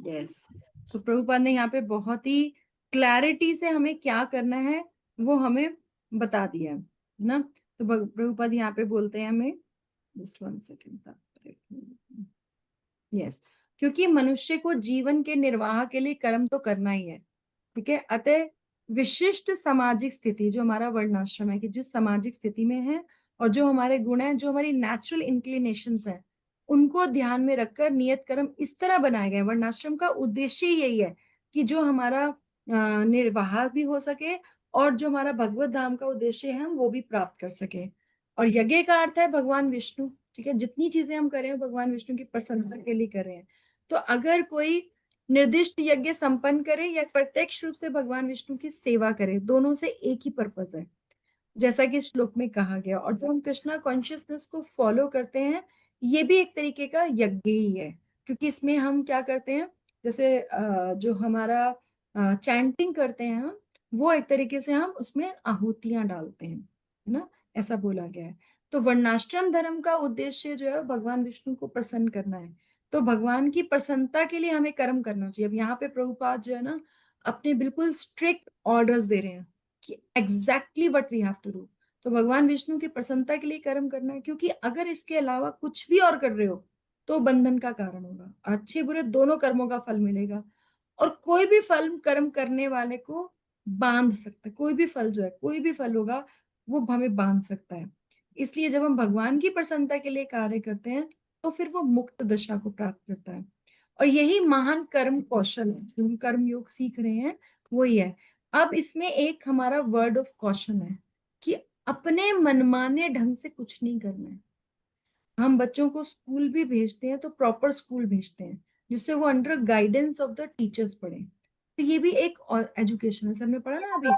यस, तो प्रभुपाद ने यहाँ पे बहुत ही क्लैरिटी से हमें क्या करना है वो हमें बता दिया है ना। तो प्रभुपाद यहाँ पे बोलते हैं हमें, जस्ट 1 सेकेंड, यस, क्योंकि मनुष्य को जीवन के निर्वाह के लिए कर्म तो करना ही है, ठीक है। अतः विशिष्ट सामाजिक स्थिति जो हमारा वर्णाश्रम है, कि जिस सामाजिक स्थिति में है और जो हमारे गुण है, जो हमारी नेचुरल इंक्लिनेशंस है, उनको ध्यान में रखकर नियत कर्म इस तरह बनाए गए। वर्णाश्रम का उद्देश्य यही है कि जो हमारा निर्वाह भी हो सके और जो हमारा भगवत धाम का उद्देश्य है हम वो भी प्राप्त कर सके। और यज्ञ का अर्थ है भगवान विष्णु, ठीक है। जितनी चीजें हम कर रहे हैं भगवान विष्णु की प्रसन्नता के लिए कर रहे हैं। तो अगर कोई निर्दिष्ट यज्ञ संपन्न करे या प्रत्यक्ष रूप से भगवान विष्णु की सेवा करे, दोनों से एक ही पर्पस है, जैसा कि श्लोक में कहा गया। और जो हम कृष्णा कॉन्शियसनेस को फॉलो करते हैं, ये भी एक तरीके का यज्ञ ही है, क्योंकि इसमें हम क्या करते हैं, जैसे जो हमारा चैंटिंग करते हैं हम, वो एक तरीके से हम उसमें आहुतियां डालते हैं, है ना, ऐसा बोला गया है। तो वर्णाश्रम धर्म का उद्देश्य जो है भगवान विष्णु को प्रसन्न करना है। तो भगवान की प्रसन्नता के लिए हमें कर्म करना चाहिए। अब यहाँ पे प्रभुपाद जो है ना अपने बिल्कुल स्ट्रिक्ट ऑर्डर्स दे रहे हैं कि exactly what we have to do. तो भगवान विष्णु की प्रसन्नता के लिए कर्म करना है, क्योंकि अगर इसके अलावा कुछ भी और कर रहे हो तो बंधन का कारण होगा। अच्छे बुरे दोनों कर्मों का फल मिलेगा, और कोई भी फल कर्म करने वाले को बांध सकता है। कोई भी फल जो है, कोई भी फल होगा वो हमें बांध सकता है। इसलिए जब हम भगवान की प्रसन्नता के लिए कार्य करते हैं तो फिर वो मुक्त दशा को प्राप्त करता है। और यही महान कर्म कौशल है जो हम कर्म योग सीख रहे हैं, वही है। अब इसमें एक हमारा वर्ड ऑफ कॉशन है कि अपने मनमाने ढंग से कुछ नहीं करना है। हम बच्चों को स्कूल भी भेजते हैं तो प्रॉपर स्कूल भेजते हैं जिससे वो under guidance of the teachers पढ़े। तो ये भी एक एजुकेशन है, हमने पढ़ा ना अभी,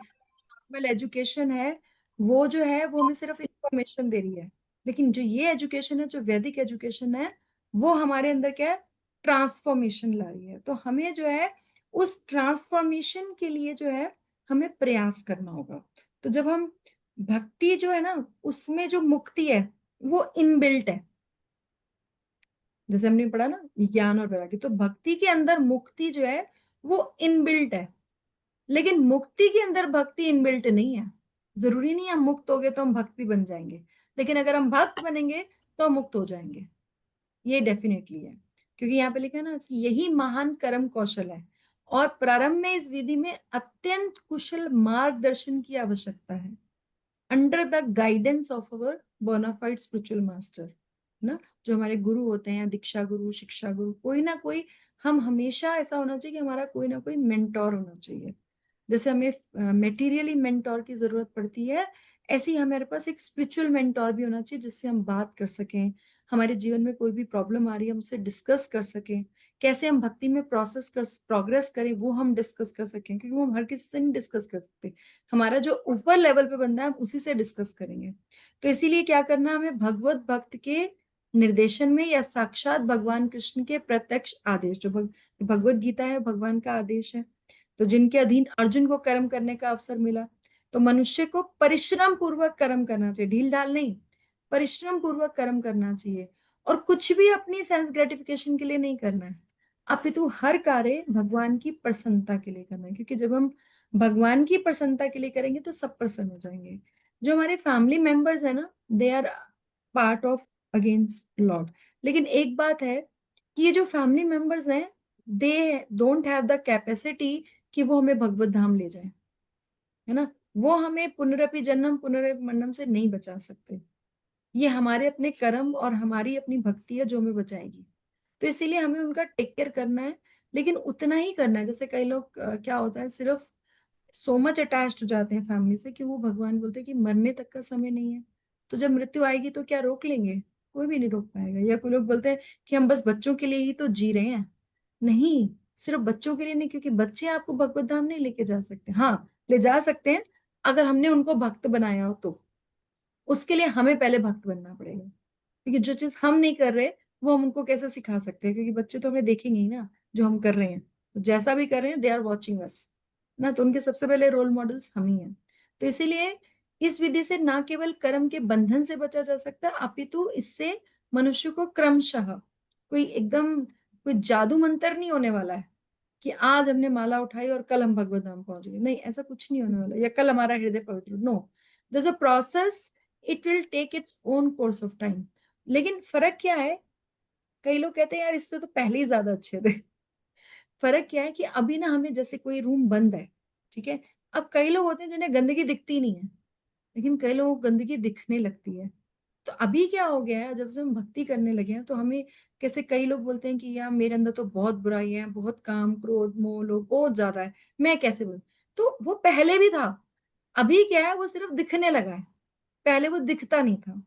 वेल एजुकेशन है वो जो है वो हमें सिर्फ इंफॉर्मेशन दे रही है। लेकिन जो ये एजुकेशन है, जो वैदिक एजुकेशन है, वो हमारे अंदर क्या है, ट्रांसफॉर्मेशन ला रही है। तो हमें जो है उस ट्रांसफॉर्मेशन के लिए जो है हमें प्रयास करना होगा। तो जब हम भक्ति जो है ना उसमें जो मुक्ति है वो इनबिल्ट है, जैसे हमने पढ़ा ना ज्ञान और वैराग्य, तो भक्ति के अंदर मुक्ति जो है वो इनबिल्ट है। लेकिन मुक्ति के अंदर भक्ति इनबिल्ट नहीं है। जरूरी नहीं हम मुक्त हो गए तो हम भक्त भी बन जाएंगे, लेकिन अगर हम भक्त बनेंगे तो हम मुक्त हो जाएंगे, ये डेफिनेटली है। क्योंकि यहाँ पे लिखा है ना कि यही महान कर्म कौशल है और प्रारंभ में इस विधि में अत्यंत कुशल मार्गदर्शन की आवश्यकता है, under the guidance of our bonafide spiritual master, ना, जो हमारे गुरु होते हैं, दीक्षा गुरु, शिक्षा गुरु, कोई ना कोई, हम हमेशा ऐसा होना चाहिए कि हमारा कोई ना कोई मेंटोर होना चाहिए। जैसे हमें मेटीरियली मेंटोर की जरूरत पड़ती है, ऐसे ही हमारे पास एक स्पिरिचुअल मेंटोर भी होना चाहिए जिससे हम बात कर सकें, हमारे जीवन में कोई भी प्रॉब्लम आ रही है हम उससे डिस्कस कर सकें, कैसे हम भक्ति में प्रोग्रेस करें वो हम डिस्कस कर सकें, क्योंकि वो हम हर किसी से नहीं डिस्कस कर सकते। हमारा जो ऊपर लेवल पे बंदा है हम उसी से डिस्कस करेंगे। तो इसीलिए क्या करना, हमें भगवत भक्त के निर्देशन में या साक्षात भगवान कृष्ण के प्रत्यक्ष आदेश, जो भगवत गीता है भगवान का आदेश है, तो जिनके अधीन अर्जुन को कर्म करने का अवसर मिला, तो मनुष्य को परिश्रम पूर्वक कर्म करना चाहिए, ढील ढाल नहीं, परिश्रम पूर्वक कर्म करना चाहिए। और कुछ भी अपनी सेंस ग्रेटिफिकेशन के लिए नहीं करना है, अपितु हर कार्य भगवान की प्रसन्नता के लिए करना है। क्योंकि जब हम भगवान की प्रसन्नता के लिए करेंगे तो सब प्रसन्न हो जाएंगे। जो हमारे फैमिली मेंबर्स है ना, they are part of against lord. लेकिन एक बात है कि ये जो फैमिली मेंबर्स हैं, they don't have the capacity कि वो हमें भगवत धाम ले जाए। है ना? वो हमें पुनरपि जन्म पुनरपि मरणम से नहीं बचा सकते। ये हमारे अपने कर्म और हमारी अपनी भक्ति है जो हमें बचाएगी। तो इसीलिए हमें उनका टेक केयर करना है, लेकिन उतना ही करना है। जैसे कई लोग क्या होता है, सिर्फ सो मच अटैच्ड हो जाते हैं फैमिली से कि वो भगवान बोलते हैं कि मरने तक का समय नहीं है। तो जब मृत्यु आएगी तो क्या रोक लेंगे? कोई भी नहीं रोक पाएगा। या कोई लोग बोलते हैं कि हम बस बच्चों के लिए ही तो जी रहे हैं। नहीं, सिर्फ बच्चों के लिए नहीं, क्योंकि बच्चे आपको भगवत धाम नहीं लेके जा सकते। हाँ, ले जा सकते हैं अगर हमने उनको भक्त बनाया हो तो। उसके लिए हमें पहले भक्त बनना पड़ेगा, क्योंकि जो चीज हम नहीं कर रहे वो हम उनको कैसे सिखा सकते हैं? क्योंकि बच्चे तो हमें देखेंगे ही ना जो हम कर रहे हैं। तो जैसा भी कर रहे हैं दे आर वॉचिंग अस ना, तो उनके सबसे पहले रोल मॉडल्स हम ही हैं। तो इसीलिए इस विधि से ना केवल कर्म के बंधन से बचा जा सकता है, अपितु इससे मनुष्य को क्रमशः कोई एकदम कोई जादू मंत्र नहीं होने वाला है कि आज हमने माला उठाई और कल हम भगवत धाम पहुंच गए। नहीं, ऐसा कुछ नहीं होने वाला, या कल हमारा हृदय पवित्र। No, there's a process, it will take its own course of time। लेकिन फर्क क्या है, कई लोग कहते हैं यार इससे तो पहले ही ज्यादा अच्छे थे। फर्क क्या है कि अभी ना हमें, जैसे कोई रूम बंद है, ठीक है, अब कई लोग होते हैं जिन्हें गंदगी दिखती नहीं है, लेकिन कई लोगों को गंदगी दिखने लगती है। तो अभी क्या हो गया है, जब से हम भक्ति करने लगे हैं तो हमें, कैसे कई लोग बोलते हैं कि यार मेरे अंदर तो बहुत बुराई है, बहुत काम क्रोध मोह लोभ बहुत ज्यादा है, मैं कैसे बोलूं? तो वो पहले भी था, अभी क्या है वो सिर्फ दिखने लगा है, पहले वो दिखता नहीं था,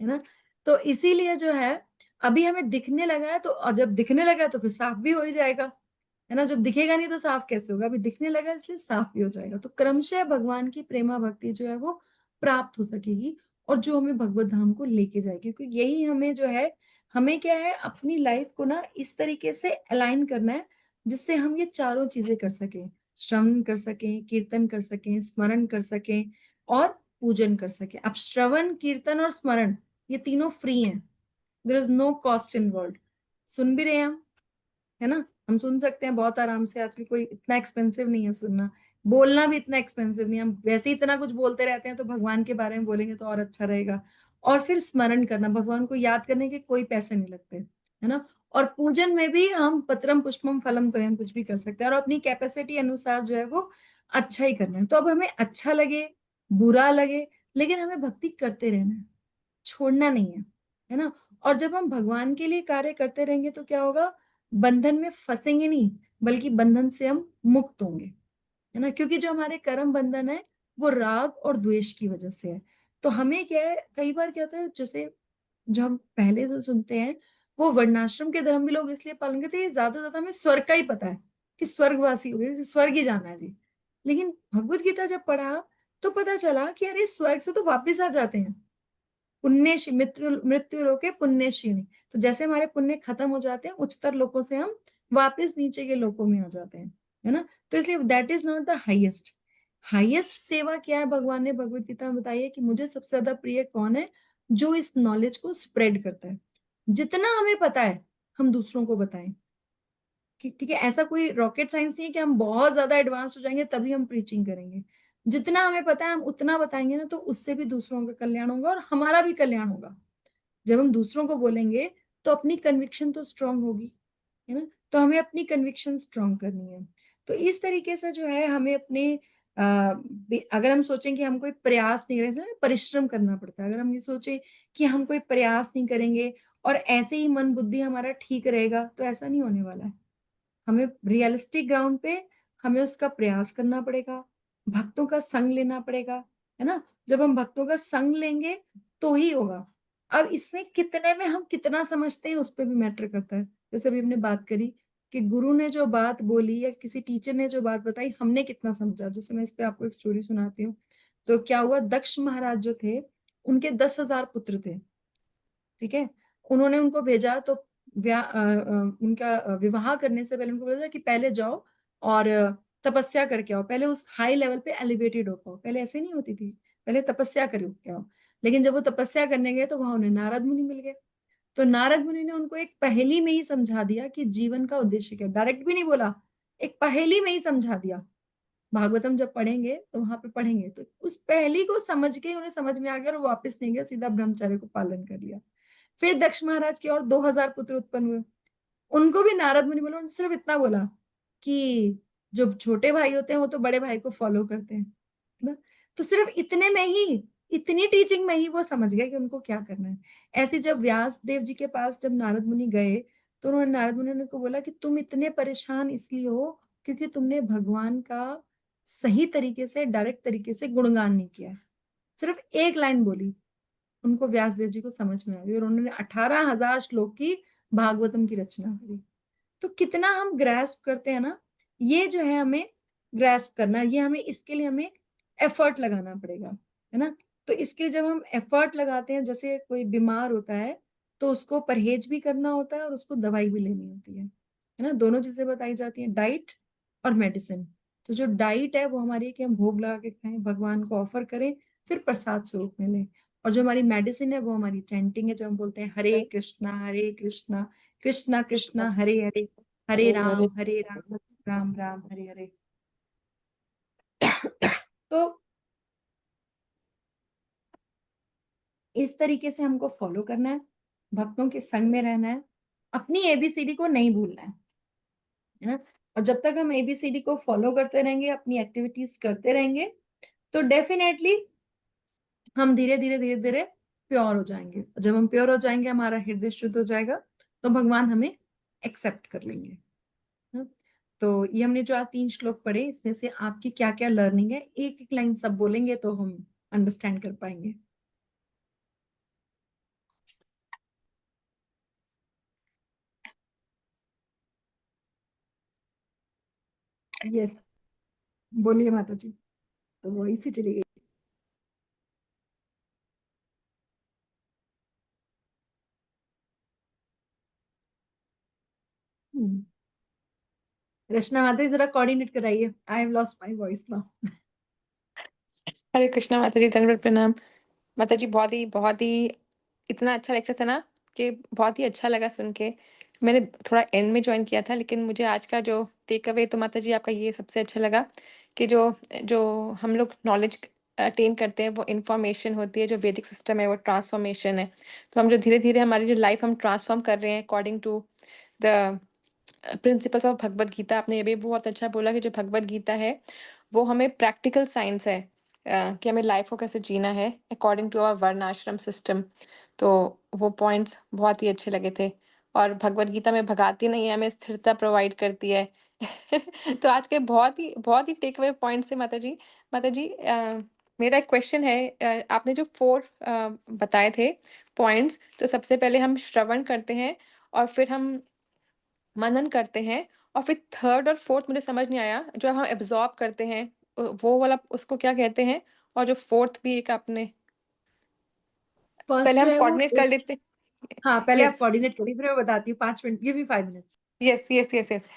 है ना? तो इसीलिए जो है अभी हमें दिखने लगा है, तो और जब दिखने लगा है तो फिर साफ भी हो ही जाएगा, है ना? जब दिखेगा नहीं तो साफ कैसे होगा? अभी दिखने लगा है, इसलिए साफ भी हो जाएगा। तो क्रमशः भगवान की प्रेमा भक्ति जो है वो प्राप्त हो सकेगी, और जो हमें भगवत धाम को लेके जाएगी। क्योंकि यही हमें जो है, हमें क्या है, अपनी लाइफ को ना इस तरीके से अलाइन करना है जिससे हम ये चारों चीजें कर सकें, श्रवण कर सकें, कीर्तन कर सकें, स्मरण कर सकें और पूजन कर सकें। अब श्रवण कीर्तन और स्मरण ये तीनों फ्री हैं, there is no cost involve. सुन भी रहे हैं हम, है ना? हम सुन सकते हैं बहुत आराम से, आजकल कोई इतना एक्सपेंसिव नहीं है सुनना, बोलना भी इतना एक्सपेंसिव नहीं है। हम वैसे ही इतना कुछ बोलते रहते हैं, तो भगवान के बारे में बोलेंगे तो और अच्छा रहेगा। और फिर स्मरण करना, भगवान को याद करने के कोई पैसे नहीं लगते, है ना? और पूजन में भी हम पत्रम पुष्पम फलम तोयम कुछ भी कर सकते हैं, और अपनी कैपेसिटी अनुसार जो है वो अच्छा ही करना है। तो अब हमें अच्छा लगे बुरा लगे, लेकिन हमें भक्ति करते रहना है, छोड़ना नहीं है ना? और जब हम भगवान के लिए कार्य करते रहेंगे तो क्या होगा, बंधन में फंसेंगे नहीं, बल्कि बंधन से हम मुक्त होंगे, है ना? क्योंकि जो हमारे कर्म बंधन है वो राग और द्वेष की वजह से है। तो हमें क्या है, कई बार क्या होता है, जैसे जो हम पहले जो सुनते हैं, वो वर्णाश्रम के धर्म भी लोग इसलिए पालन करते हैं, ये ज्यादा ज्यादा हमें स्वर्ग का ही पता है कि स्वर्गवासी हो गए, स्वर्ग ही जाना है जी। लेकिन भगवत गीता जब पढ़ा तो पता चला कि अरे स्वर्ग से तो वापिस आ जाते हैं, पुण्य मृत्यु लोके पुण्यशीनी। तो जैसे हमारे पुण्य खत्म हो जाते हैं, उच्चतर लोकों से हम वापस नीचे के लोकों में आ जाते हैं, है ना? तो इसलिए that is not the highest. Highest सेवा क्या है, भगवान ने भगवत गीता में बताई है कि मुझे सबसे ज्यादा प्रिय कौन है, जो इस नॉलेज को स्प्रेड करता है। जितना हमें पता है हम दूसरों को बताएं, कि ठीक है, ऐसा कोई रॉकेट साइंस नहीं है कि हम बहुत ज्यादा एडवांस हो जाएंगे तभी हम प्रीचिंग करेंगे। जितना हमें पता है हम उतना बताएंगे ना, तो उससे भी दूसरों का कल्याण होगा और हमारा भी कल्याण होगा। जब हम दूसरों को बोलेंगे तो अपनी कन्विक्शन तो स्ट्रांग होगी, है ना? तो हमें अपनी कन्विक्शन स्ट्रांग करनी है। तो इस तरीके से जो है हमें अपने अगर हम सोचें कि हम कोई प्रयास नहीं करेंगे, परिश्रम करना पड़ता है। अगर हम ये सोचें कि हम कोई प्रयास नहीं करेंगे और ऐसे ही मन बुद्धि हमारा ठीक रहेगा, तो ऐसा नहीं होने वाला है। हमें रियलिस्टिक ग्राउंड पे हमें उसका प्रयास करना पड़ेगा, भक्तों का संग लेना पड़ेगा, है ना? जब हम भक्तों का संग लेंगे तो ही होगा। अब इसमें कितने में हम कितना समझते हैं उस पर भी मैटर करता है। जैसे अभी हमने बात करी कि गुरु ने जो बात बोली या किसी टीचर ने जो बात बताई, हमने कितना समझा। जैसे मैं इस पे आपको एक स्टोरी सुनाती हूँ। तो क्या हुआ, दक्ष महाराज जो थे, उनके 10,000 पुत्र थे, ठीक है? उन्होंने उनको भेजा तो उनका विवाह करने से पहले उनको बोला था कि पहले जाओ और तपस्या करके आओ, पहले उस हाई लेवल पे एलिवेटेड हो पाओ। पहले ऐसे नहीं होती थी, पहले तपस्या करके आओ। लेकिन जब वो तपस्या करने गए तो वहां उन्हें नारद मुनि मिल गए। तो नारद मुनि ने उनको एक पहेली में ही समझा दिया कि जीवन का उद्देश्य क्या। डायरेक्ट भी नहीं बोला, एक पहेली में ही समझा दिया। भागवतम जब पढ़ेंगे तो वहां पे पढ़ेंगे, तो उस पहेली को समझ के उन्हें समझ में आ गया और वो वापस नहीं गया, सीधा ब्रह्मचर्य को पालन कर लिया। फिर दक्ष महाराज के और 2,000 पुत्र उत्पन्न हुए। उनको भी नारद मुनि बोला, उन्होंने सिर्फ इतना बोला कि जो छोटे भाई होते हैं वो तो बड़े भाई को फॉलो करते हैं, है ना। तो सिर्फ इतने में ही, इतनी टीचिंग में ही वो समझ गए कि उनको क्या करना है। ऐसे जब व्यास देव जी के पास जब नारद मुनि गए, तो उन्होंने नारद मुनि को बोला कि तुम इतने परेशान इसलिए हो क्योंकि तुमने भगवान का सही तरीके से, डायरेक्ट तरीके से गुणगान नहीं किया है। सिर्फ एक लाइन बोली, उनको व्यास देव जी को समझ में आ गई, और उन्होंने 18,000 श्लोक की भागवतम की रचना करी। तो कितना हम ग्रैस्प करते हैं ना, ये जो है हमें ग्रैस्प करना, ये हमें, इसके लिए हमें एफर्ट लगाना पड़ेगा, है ना। तो इसके लिए जब हम एफर्ट लगाते हैं, जैसे कोई बीमार होता है तो उसको परहेज भी करना होता है और उसको दवाई भी लेनी होती है ना। दोनों चीजें बताई जाती हैं, डाइट और मेडिसिन। तो जो डाइट है वो हमारी है कि हम भोग लगा के खाएं, भगवान को ऑफर करें, फिर प्रसाद स्वरूप में लें। और जो हमारी मेडिसिन है वो हमारी चैंटिंग है, जब हम बोलते हैं हरे कृष्णा कृष्णा कृष्णा हरे हरे, हरे राम राम राम हरे हरे। तो इस तरीके से हमको फॉलो करना है, भक्तों के संग में रहना है, अपनी एबीसीडी को नहीं भूलना है ना। और जब तक हम एबीसीडी को फॉलो करते रहेंगे, अपनी एक्टिविटीज करते रहेंगे, तो डेफिनेटली हम धीरे धीरे प्योर हो जाएंगे। जब हम प्योर हो जाएंगे, हमारा हृदय शुद्ध हो जाएगा, तो भगवान हमें एक्सेप्ट कर लेंगे। हाँ? तो ये हमने जो आज 3 श्लोक पढ़े, इसमें से आपकी क्या क्या लर्निंग है, एक एक लाइन सब बोलेंगे तो हम अंडरस्टैंड कर पाएंगे। यस, बोलिए माता जी। तो वो इसी चली गई। हम्म। रचना माता जी जरा कोऑर्डिनेट कराइए, I have lost my voice now. Hare Krishna माता जी, दंडवत प्रणाम। माता जी बहुत ही इतना अच्छा लेक्चर था ना कि बहुत ही अच्छा लगा सुन के। मैंने थोड़ा एंड में ज्वाइन किया था, लेकिन मुझे आज का जो टेक अवे तो माता जी आपका ये सबसे अच्छा लगा कि जो जो हम लोग नॉलेज अटेन करते हैं वो इंफॉर्मेशन होती है, जो वैदिक सिस्टम है वो ट्रांसफॉर्मेशन है। तो हम जो धीरे धीरे हमारी जो लाइफ हम ट्रांसफॉर्म कर रहे हैं according to the principles of Bhagavad Gita. आपने ये भी बहुत अच्छा बोला कि जो भगवत गीता है वो हमें प्रैक्टिकल साइंस है, कि हमें लाइफ को कैसे जीना है अकॉर्डिंग टू आवर वर्णाश्रम सिस्टम। तो वो पॉइंट्स बहुत ही अच्छे लगे थे। और भगवत गीता में भगाती नहीं है, हमें स्थिरता प्रोवाइड करती है। तो आज के बहुत ही टेक अवे पॉइंट्स है माता जी। माता जी, मेरा एक क्वेश्चन है। आपने जो 4 बताए थे पॉइंट्स, तो सबसे पहले हम श्रवण करते हैं और फिर हम मनन करते हैं, और फिर थर्ड और फोर्थ मुझे समझ नहीं आया, जो हम एब्जॉर्ब करते हैं वो वाला उसको क्या कहते हैं? और जो फोर्थ भी एक आपने, पहले फर्स्ट जो हम है वो कोऑर्डिनेट कर लेते। हाँ, पहले आप यस, कोऑर्डिनेट करिए, फिर मैं बताती हूँ। 5 minute, give me 5 minutes. Yes, yes, yes, yes.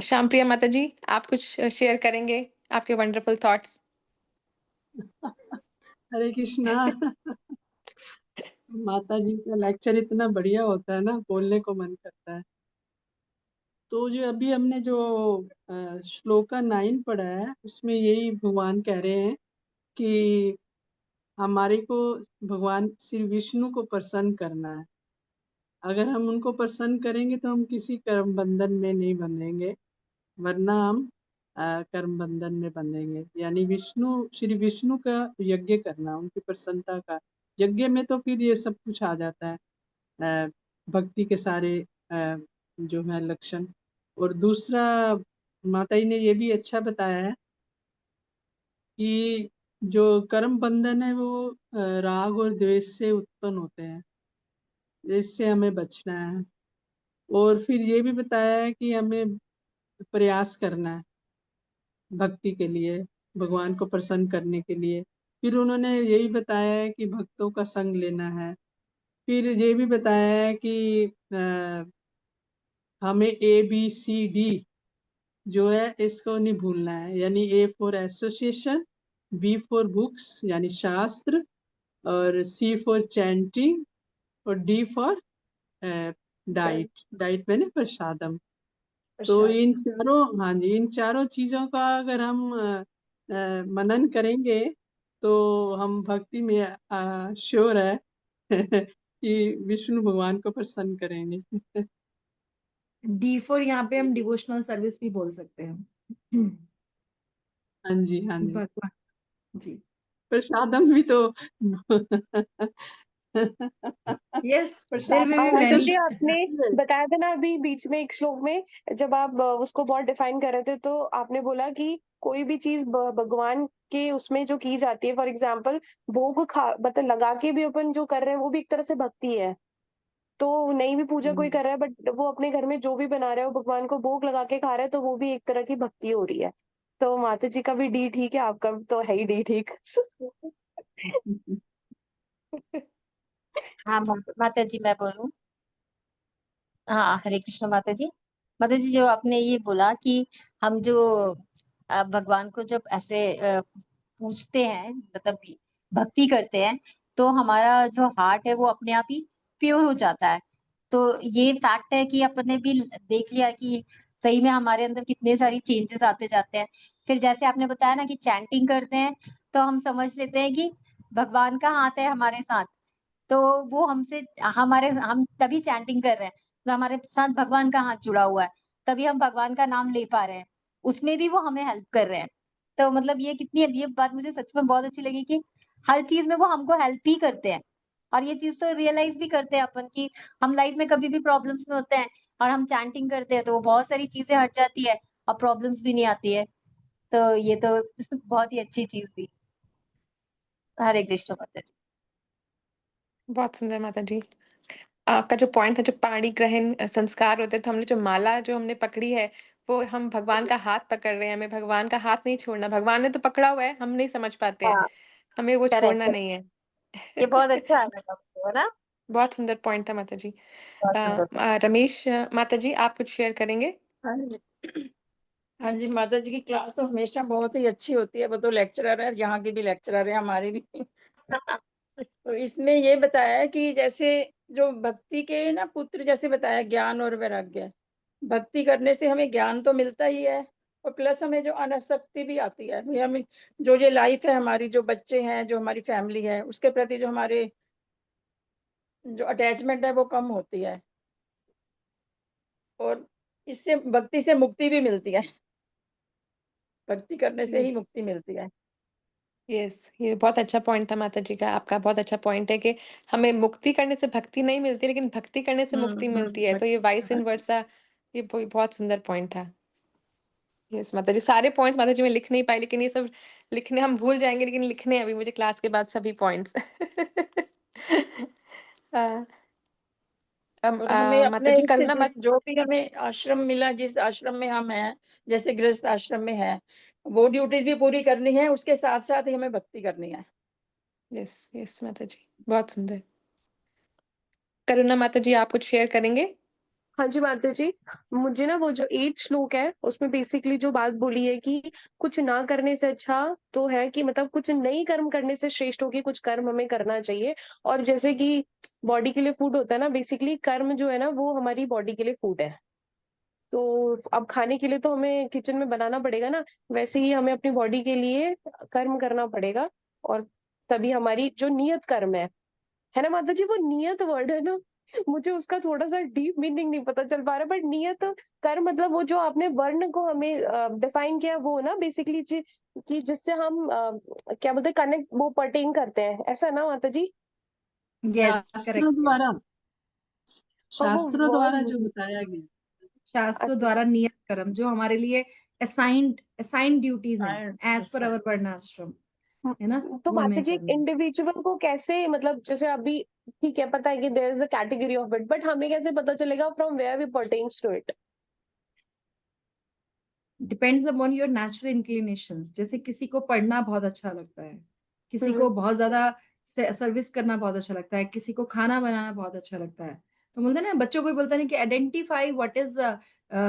Shyam Priya माता जी, आप कुछ शेयर करेंगे आपके वंडरफुल थॉट्स? हरे कृष्णा। माता जी का लेक्चर इतना बढ़िया होता है ना, बोलने को मन करता है। तो जो अभी हमने जो श्लोका 9 पढ़ा है, उसमें यही भगवान कह रहे हैं कि हमारे को भगवान श्री विष्णु को प्रसन्न करना है। अगर हम उनको प्रसन्न करेंगे तो हम किसी कर्म बंधन में नहीं बंधेंगे, वरना हम कर्म बंधन में बंधेंगे। यानी श्री विष्णु का यज्ञ करना, उनकी प्रसन्नता का यज्ञ में तो फिर ये सब कुछ आ जाता है, भक्ति के सारे जो है लक्षण। और दूसरा, माता जी ने ये भी अच्छा बताया है कि जो कर्म बंधन है वो राग और द्वेष से उत्पन्न होते हैं, इससे हमें बचना है। और फिर ये भी बताया है कि हमें प्रयास करना है भक्ति के लिए, भगवान को प्रसन्न करने के लिए। फिर उन्होंने यही बताया है कि भक्तों का संग लेना है। फिर ये भी बताया है कि हमें ABCD जो है इसको नहीं भूलना है। यानी A for association, B for books यानी शास्त्र, और C फॉर चैंटिंग, और D फॉर डाइट। डाइट मैंने प्रसादम। तो प्रसाद। इन चारों, हाँ जी, इन चारों चीजों का अगर हम मनन करेंगे तो हम भक्ति में श्योर है कि विष्णु भगवान को प्रसन्न करेंगे। D4 यहाँ पे हम डिवोशनल सर्विस भी बोल सकते हैं, हाँ जी, हाँ जी। भगवान जी। प्रसादम भी तो yes, there prasad may be माता खाते मैनी। जी आपने हैं। बताया था ना अभी बीच में एक श्लोक में, जब आप उसको बहुत डिफाइन कर रहे थे, तो आपने बोला कि कोई भी चीज भगवान के उसमें जो की जाती है, फॉर एग्जाम्पल भोग खा मतलब लगा के भी अपन जो कर रहे हैं वो भी एक तरह से भक्ति है। तो नहीं भी पूजा कोई कर रहा है बट वो अपने घर में जो भी बना रहा है वो भगवान को भोग लगा के खा रहा है, तो वो भी एक तरह की भक्ति हो रही है। तो माता जी का भी डी ठीक है, आपका तो है ही डी ठीक। हाँ माता जी मैं बोलूं। हाँ हरे कृष्ण माता जी। माता जी जो आपने ये बोला कि हम जो भगवान को जब ऐसे पूछते हैं मतलब भक्ति करते हैं, तो हमारा जो हार्ट है वो अपने आप ही प्योर हो जाता है। तो ये फैक्ट है कि अपने भी देख लिया कि सही में हमारे अंदर कितने सारी चेंजेस आते जाते हैं। फिर जैसे आपने बताया ना कि चैंटिंग करते हैं, तो हम समझ लेते हैं कि भगवान का हाथ है हमारे साथ। तो वो हमसे हमारे हम तभी चैंटिंग कर रहे हैं, तो हमारे साथ भगवान का हाथ जुड़ा हुआ है, तभी हम भगवान का नाम ले पा रहे हैं। उसमें भी वो हमें हेल्प कर रहे हैं। तो मतलब ये बात मुझे सच में बहुत अच्छी लगी कि हर चीज में वो हमको हेल्प ही करते हैं। और ये चीज तो रियलाइज भी करते हैं अपन कि हम लाइफ में कभी भी प्रॉब्लम्स में होते हैं और हम चैंटिंग करते हैं, तो वो बहुत सारी चीजें हट जाती है और प्रॉब्लम्स भी नहीं आती है। तो ये तो बहुत ही अच्छी चीज थी। हरे कृष्ण माता जी। बहुत सुंदर माता जी। आपका जो पॉइंट था, जो पाणी ग्रहण संस्कार होते हैं, तो हमने जो माला जो हमने पकड़ी है, वो हम भगवान का हाथ पकड़ रहे हैं, हमें भगवान का हाथ नहीं छोड़ना। भगवान ने तो पकड़ा हुआ है, हम नहीं समझ पाते हैं, हाँ हमें वो छोड़ना करेक्ट। नहीं है। ये बहुत अच्छा लगा मुझे, है ना? बहुत सुंदर पॉइंट था माता जी। बहुत सुंदर था। रमेश माता जी आप कुछ शेयर करेंगे? हाँ जी। हाँ जी, माता जी की क्लास तो हमेशा बहुत ही अच्छी होती है। वो तो लेक्चरर है, यहाँ की भी लेक्चरर है, हमारी भी। तो इसमें ये बताया है कि जैसे जो भक्ति के ना पुत्र जैसे बताया, ज्ञान और वैराग्य। भक्ति करने से हमें ज्ञान तो मिलता ही है और प्लस हमें जो अनासक्ति भी आती है। भई हमें जो ये लाइफ है हमारी, जो बच्चे हैं, जो हमारी फैमिली है, उसके प्रति जो हमारे जो अटैचमेंट है वो कम होती है और इससे भक्ति से मुक्ति भी मिलती है। भक्ति करने से ही यस। मुक्ति मिलती है। यस, ये बहुत अच्छा पॉइंट था माता जी का। आपका बहुत अच्छा पॉइंट है कि हमें मुक्ति करने से भक्ति नहीं मिलती, लेकिन भक्ति करने से मुक्ति मिलती है। तो ये वाइस इन वर्सा, ये बहुत सुंदर पॉइंट था। यस माता जी, सारे पॉइंट्स माता जी मैं लिख नहीं पाई, लेकिन ये सब लिखने हम भूल जाएँगे, लेकिन लिखने हैं अभी मुझे क्लास के बाद सभी पॉइंट्स। अ, और हमें माता अपने जी इस करुणा जिस मत जो भी हमें आश्रम मिला, जिस आश्रम में हम हैं, जैसे गृहस्थ आश्रम में हैं, वो ड्यूटीज़ भी पूरी करनी है, उसके साथ-साथ ही हमें भक्ति करनी है। यस, यस माता जी, बहुत सुंदर। करुणा माता जी आप कुछ शेयर करेंगे? हाँ जी, माता जी। मुझे ना वो जो 8th श्लोक है, उसमें बेसिकली जो बात बोली है कि कुछ ना करने से अच्छा तो है कि मतलब कुछ नहीं कर्म करने से श्रेष्ठ हो के कुछ कर्म हमें करना चाहिए। और जैसे कि बॉडी के लिए फूड होता है ना, बेसिकली कर्म जो है ना वो हमारी बॉडी के लिए फूड है। तो अब खाने के लिए तो हमें किचन में बनाना पड़ेगा ना, वैसे ही हमें अपनी बॉडी के लिए कर्म करना पड़ेगा। और तभी हमारी जो नियत कर्म है ना माता जी, वो नियत वर्ड है ना, मुझे उसका थोड़ा-सा डीप मीनिंग नहीं पता चल पा रहा, बट नियत कर्म मतलब वो जो आपने वर्ण को हमें डिफाइन किया वो ना बेसिकली कि जिससे हम क्या बोलते हैं कनेक्ट वो पर्टेन करते हैं, ऐसा ना माता जी? यस, शास्त्रों करेक्ट। द्वारा और वो शास्त्रों वर्ड द्वारा जो मुझे बताया गया। शास्त्रों अच्छा। द्वारा नियत कर्म जो हमारे लिए असाइन्ड ड्यूटीज हैं, एंड एज पर अवर वर्णाश्रम, है ना, तो वो माता हमें जी करनी है। इंडिविजुअल को कैसे मतलब जैसे अभी ठीक है पता है कि there is a category of it, but हमें कैसे पता चलेगा from where we pertains to it? Depends upon your natural inclinations. जैसे किसी को पढ़ना बहुत अच्छा लगता है, किसी हम्म। को बहुत ज्यादा सर्विस करना बहुत अच्छा लगता है, किसी को खाना बनाना बहुत अच्छा लगता है। तो बोलते हैं ना, बच्चों को भी बोलते हैं कि identify what is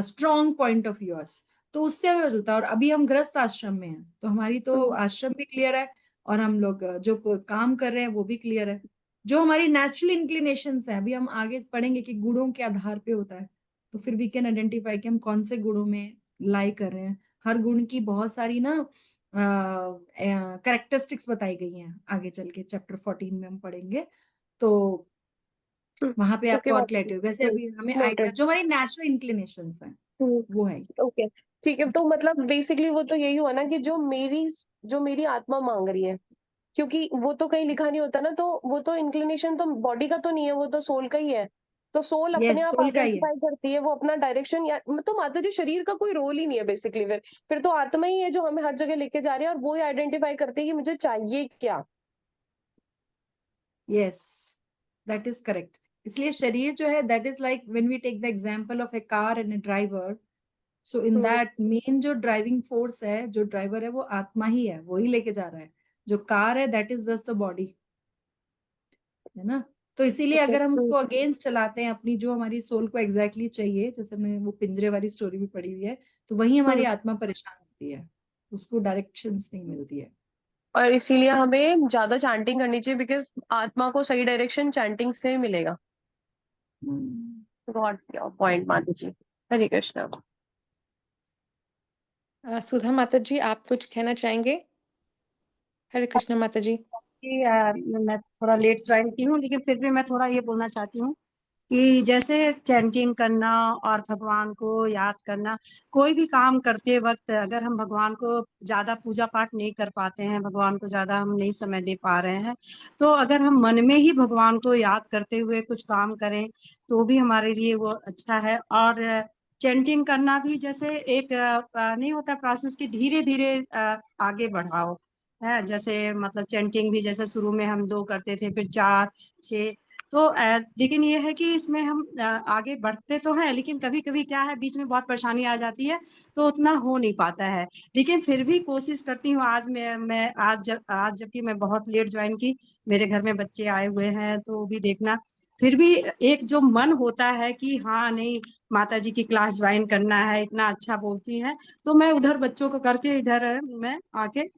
strong point of yours. तो उससे हमें पता चलता है। और अभी हम गृहस्थ आश्रम में हैं, तो हमारी तो हम्म। आश्रम भी क्लियर है और हम लोग जो काम कर रहे हैं वो भी क्लियर है। जो हमारी नेचुरल इंक्लिनेशंस है, अभी हम आगे पढ़ेंगे कि गुणों के आधार पे होता है, तो फिर वी कैन आइडेंटिफाई कि हम कौन से गुणों में लाई कर रहे हैं। हर गुण की बहुत सारी ना कैरेक्टरिस्टिक्स बताई गई हैं, आगे चल के चैप्टर 14 में हम पढ़ेंगे। तो वहां पे ओके आपको और माता जी। क्लैरिटी होगी। वैसे अभी हमें आइडिया नोटेड। जो हमारी नेचुरल इंक्लिनेशंस हैं वो है। ओके। ठीक है, तो मतलब बेसिकली वो तो यही हुआ ना कि जो मेरी आत्मा मांग रही है, क्योंकि वो तो कहीं लिखा नहीं होता ना, तो वो तो इंक्लिनेशन तो बॉडी का तो नहीं है, वो तो सोल का ही है। तो सोल अपने यस, आप सोल का ही है। आइडेंटिफाई करती है वो अपना डायरेक्शन, या तो माता जी शरीर का कोई रोल ही नहीं है बेसिकली, फिर तो आत्मा ही है जो हमें हर जगह लेके जा रही है, और वो ही आइडेंटिफाई करती है कि मुझे चाहिए क्या। Yes, that is correct. इसलिए शरीर जो है, that is like when we take the example of a car and a driver, so in hmm. That main जो ड्राइविंग फोर्स है, जो ड्राइवर है, वो आत्मा ही है, वो ही लेके जा रहा है। जो कार है, that is just the body, है ना। तो इसीलिए ओके। अगर हम उसको अगेंस्ट चलाते हैं, अपनी जो हमारी सोल को एग्जैक्टली चाहिए, जैसे मैं वो पिंजरे वाली स्टोरी भी पढ़ी हुई है, तो वही हमारी हम्म। आत्मा परेशान होती है, उसको डायरेक्शंस नहीं मिलती है। और इसीलिए हमें ज्यादा चैंटिंग करनी चाहिए, बिकॉज आत्मा को सही डायरेक्शन चैंटिंग से ही मिलेगा। हम्म। गॉट योर पॉइंट माता जी। हरे कृष्णा। सुधा माता जी, आप कुछ कहना चाहेंगे? हरे कृष्ण माता जी। कि मैं थोड़ा लेट ज्वाइन की हूँ, लेकिन फिर भी मैं थोड़ा ये बोलना चाहती हूँ कि जैसे चैंटिंग करना और भगवान को याद करना, कोई भी काम करते वक्त अगर हम भगवान को ज्यादा पूजा पाठ नहीं कर पाते हैं, भगवान को ज्यादा हम नहीं समय दे पा रहे हैं, तो अगर हम मन में ही भगवान को याद करते हुए कुछ काम करें तो भी हमारे लिए वो अच्छा है। और चैंटिंग करना भी जैसे एक नहीं होता प्रोसेस की धीरे धीरे आगे बढ़ाओ है। जैसे मतलब चैंटिंग भी जैसे शुरू में हम 2 करते थे, फिर 4 6, तो लेकिन ये है कि इसमें हम आगे बढ़ते तो हैं, लेकिन कभी कभी क्या है, बीच में बहुत परेशानी आ जाती है, तो उतना हो नहीं पाता है। लेकिन फिर भी कोशिश करती हूँ। आज मैं आज जबकि मैं बहुत लेट ज्वाइन की, मेरे घर में बच्चे आए हुए हैं, तो भी देखना, फिर भी एक जो मन होता है कि हाँ नहीं, माता जी की क्लास ज्वाइन करना है, इतना अच्छा बोलती हैं, तो मैं उधर बच्चों को करके इधर मैं आके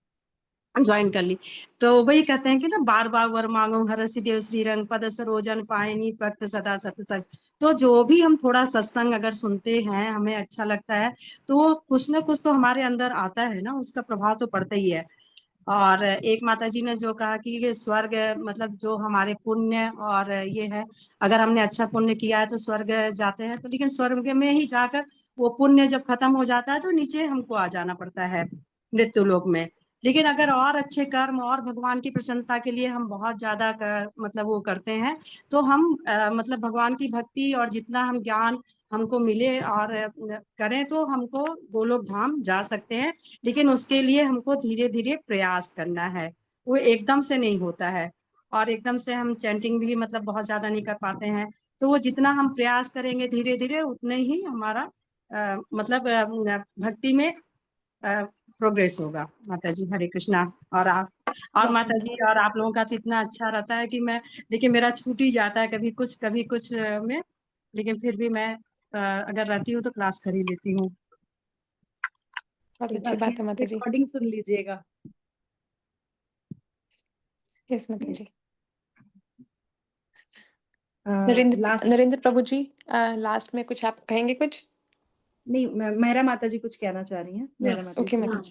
ज्वाइन कर ली। तो वही कहते हैं कि ना, बार बार वर मांगो हर सिद्धि श्री रंग पद सरोजन पायनी भक्त सदा सत्संग। तो जो भी हम थोड़ा सत्संग अगर सुनते हैं, हमें अच्छा लगता है, तो वो कुछ ना कुछ तो हमारे अंदर आता है ना, उसका प्रभाव तो पड़ता ही है। और एक माता जी ने जो कहा कि ये स्वर्ग मतलब जो हमारे पुण्य और ये है, अगर हमने अच्छा पुण्य किया है तो स्वर्ग जाते हैं, तो लेकिन स्वर्ग में ही जाकर वो पुण्य जब खत्म हो जाता है तो नीचे हमको आ जाना पड़ता है, मृत्यु लोक में। लेकिन अगर और अच्छे कर्म और भगवान की प्रसन्नता के लिए हम बहुत ज्यादा मतलब वो करते हैं, तो हम मतलब भगवान की भक्ति और जितना हम ज्ञान हमको मिले और करें, तो हमको गोलोक धाम जा सकते हैं। लेकिन उसके लिए हमको धीरे धीरे प्रयास करना है, वो एकदम से नहीं होता है। और एकदम से हम चैंटिंग भी मतलब बहुत ज्यादा नहीं कर पाते हैं, तो वो जितना हम प्रयास करेंगे धीरे धीरे, उतने ही हमारा मतलब भक्ति में प्रोग्रेस होगा। माता जी हरे कृष्णा। और आप और माता जी और आप लोगों का तो इतना अच्छा रहता है कि मैं, देखिए मेरा छूट ही जाता है कभी कुछ में, लेकिन फिर भी मैं अगर रहती हूँ तो क्लास कर ही लेती हूँ। बहुत एक अच्छी बार बात है माता जी। रिकॉर्डिंग सुन लीजिएगा। यस माता यस। जी। नरेंद्र लास्ट, नरेंद्र प्रभु जी, लास्ट में कुछ आप कहेंगे कुछ? नहीं, मेहरा माता जी कुछ कहना चाह रही हैं। मेहरा Yes. माता ओके जी माता जी।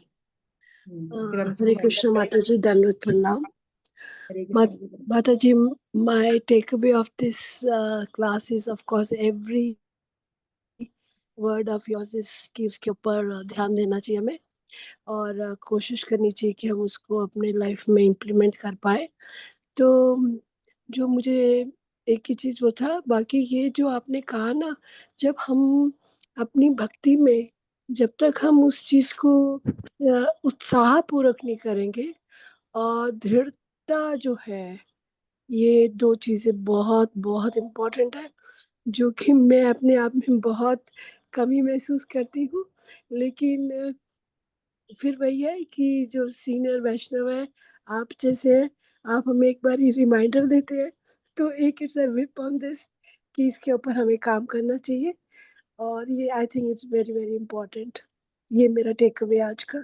फिर हम Hare इसको वाइंड अप Krishna करेंगे। Mataji, Dandavat Pranam. Hare Krishna ji. Mataji, my takeaway of this class is, of course, every word of yours is कि उसके ऊपर ध्यान देना चाहिए हमें, और कोशिश करनी चाहिए कि हम उसको अपने लाइफ में इम्प्लीमेंट कर पाए। तो जो मुझे एक ही चीज़ वो था, बाकी ये जो आपने कहा ना, जब हम अपनी भक्ति में, जब तक हम उस चीज़ को उत्साहपूर्वक नहीं करेंगे, और दृढ़ता जो है, ये 2 चीज़ें बहुत बहुत इम्पोर्टेंट है, जो कि मैं अपने आप में बहुत कमी महसूस करती हूँ। लेकिन फिर वही है कि जो सीनियर वैष्णव है, आप जैसे हैं, आप हमें एक बारी रिमाइंडर देते हैं, तो एक it's a whip on this कि इसके ऊपर हमें काम करना चाहिए, और ये I think it's very very important. ये मेरा टेक अवे आज का।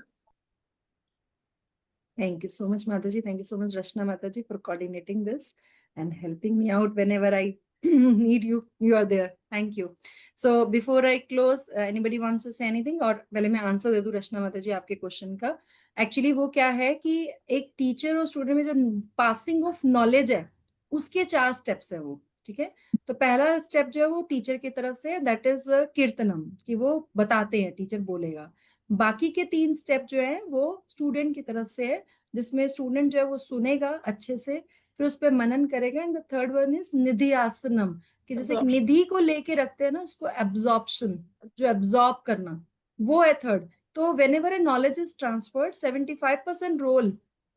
Thank you so much, Mataji. Thank you so much, Rashna Mataji, for coordinating this and helping me out whenever I need you. You are there. Thank you. So before I close, anybody wants to say anything? और पहले मैं आंसर दे दूं रचना माता जी आपके क्वेश्चन का। एक्चुअली वो क्या है कि एक टीचर और स्टूडेंट में जो पासिंग ऑफ नॉलेज है, उसके 4 स्टेप्स है वो। ठीक है। तो पहला स्टेप जो है वो टीचर की तरफ से, दैट इज कीर्तनम, कि वो बताते हैं, टीचर बोलेगा। बाकी के 3 स्टेप जो है वो स्टूडेंट की तरफ से है, जिसमें स्टूडेंट जो है वो सुनेगा अच्छे से, फिर उस पर मनन करेगा। And the third one is निधि आसनम, कि जैसे एक निधि को लेके रखते हैं ना, उसको एब्जॉर्प्शन, जो एब्जॉर्ब करना, वो है थर्ड। तो whenever a knowledge is transferred, 75% role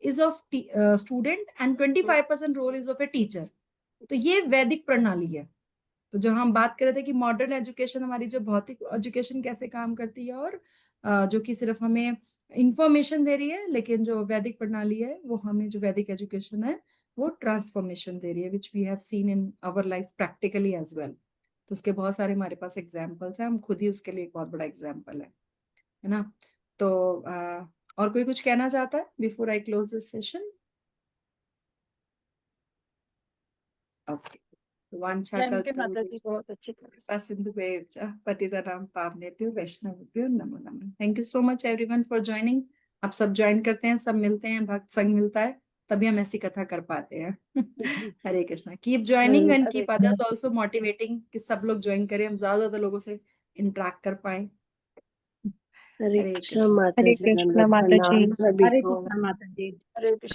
is of student and 25% role is of a teacher. तो ये वैदिक प्रणाली है। तो जो हम बात कर रहे थे कि मॉडर्न एजुकेशन, हमारी जो भौतिक एजुकेशन कैसे काम करती है, और जो कि सिर्फ हमें इंफॉर्मेशन दे रही है, लेकिन जो वैदिक प्रणाली है वो हमें, जो वैदिक एजुकेशन है वो ट्रांसफॉर्मेशन दे रही है, which we have seen in our life practically as well. तो उसके बहुत सारे हमारे पास एग्जाम्पल्स हैं, हम खुद ही उसके लिए एक बहुत बड़ा एग्जाम्पल है ना। तो और कोई कुछ कहना चाहता है before I close this session? Okay. वांछा थैंक यू माता जी, बहुत अच्छी क्लास। सिंधुभ्यो च पतितानां पावनेभ्यो वैष्णवेभ्यो नमो नमः। Thank you so much everyone for joining. आप सब ज्वाइन करते हैं, सब मिलते हैं, भक्त संग मिलता है, तभी हम ऐसी कथा कर पाते हैं। Hare Krishna. Keep joining and keep others also motivating, कि सब लोग ज्वाइन करें, हम ज्यादा लोगों से इंटरेक्ट कर पाए। हरे हरे कृष्णा कृष्णा। माता हरे जी, कृष्णा दंडवत माता जी। प्रणाम सभी हरे को। कृष्णा माता जी। हरे कृष्ण।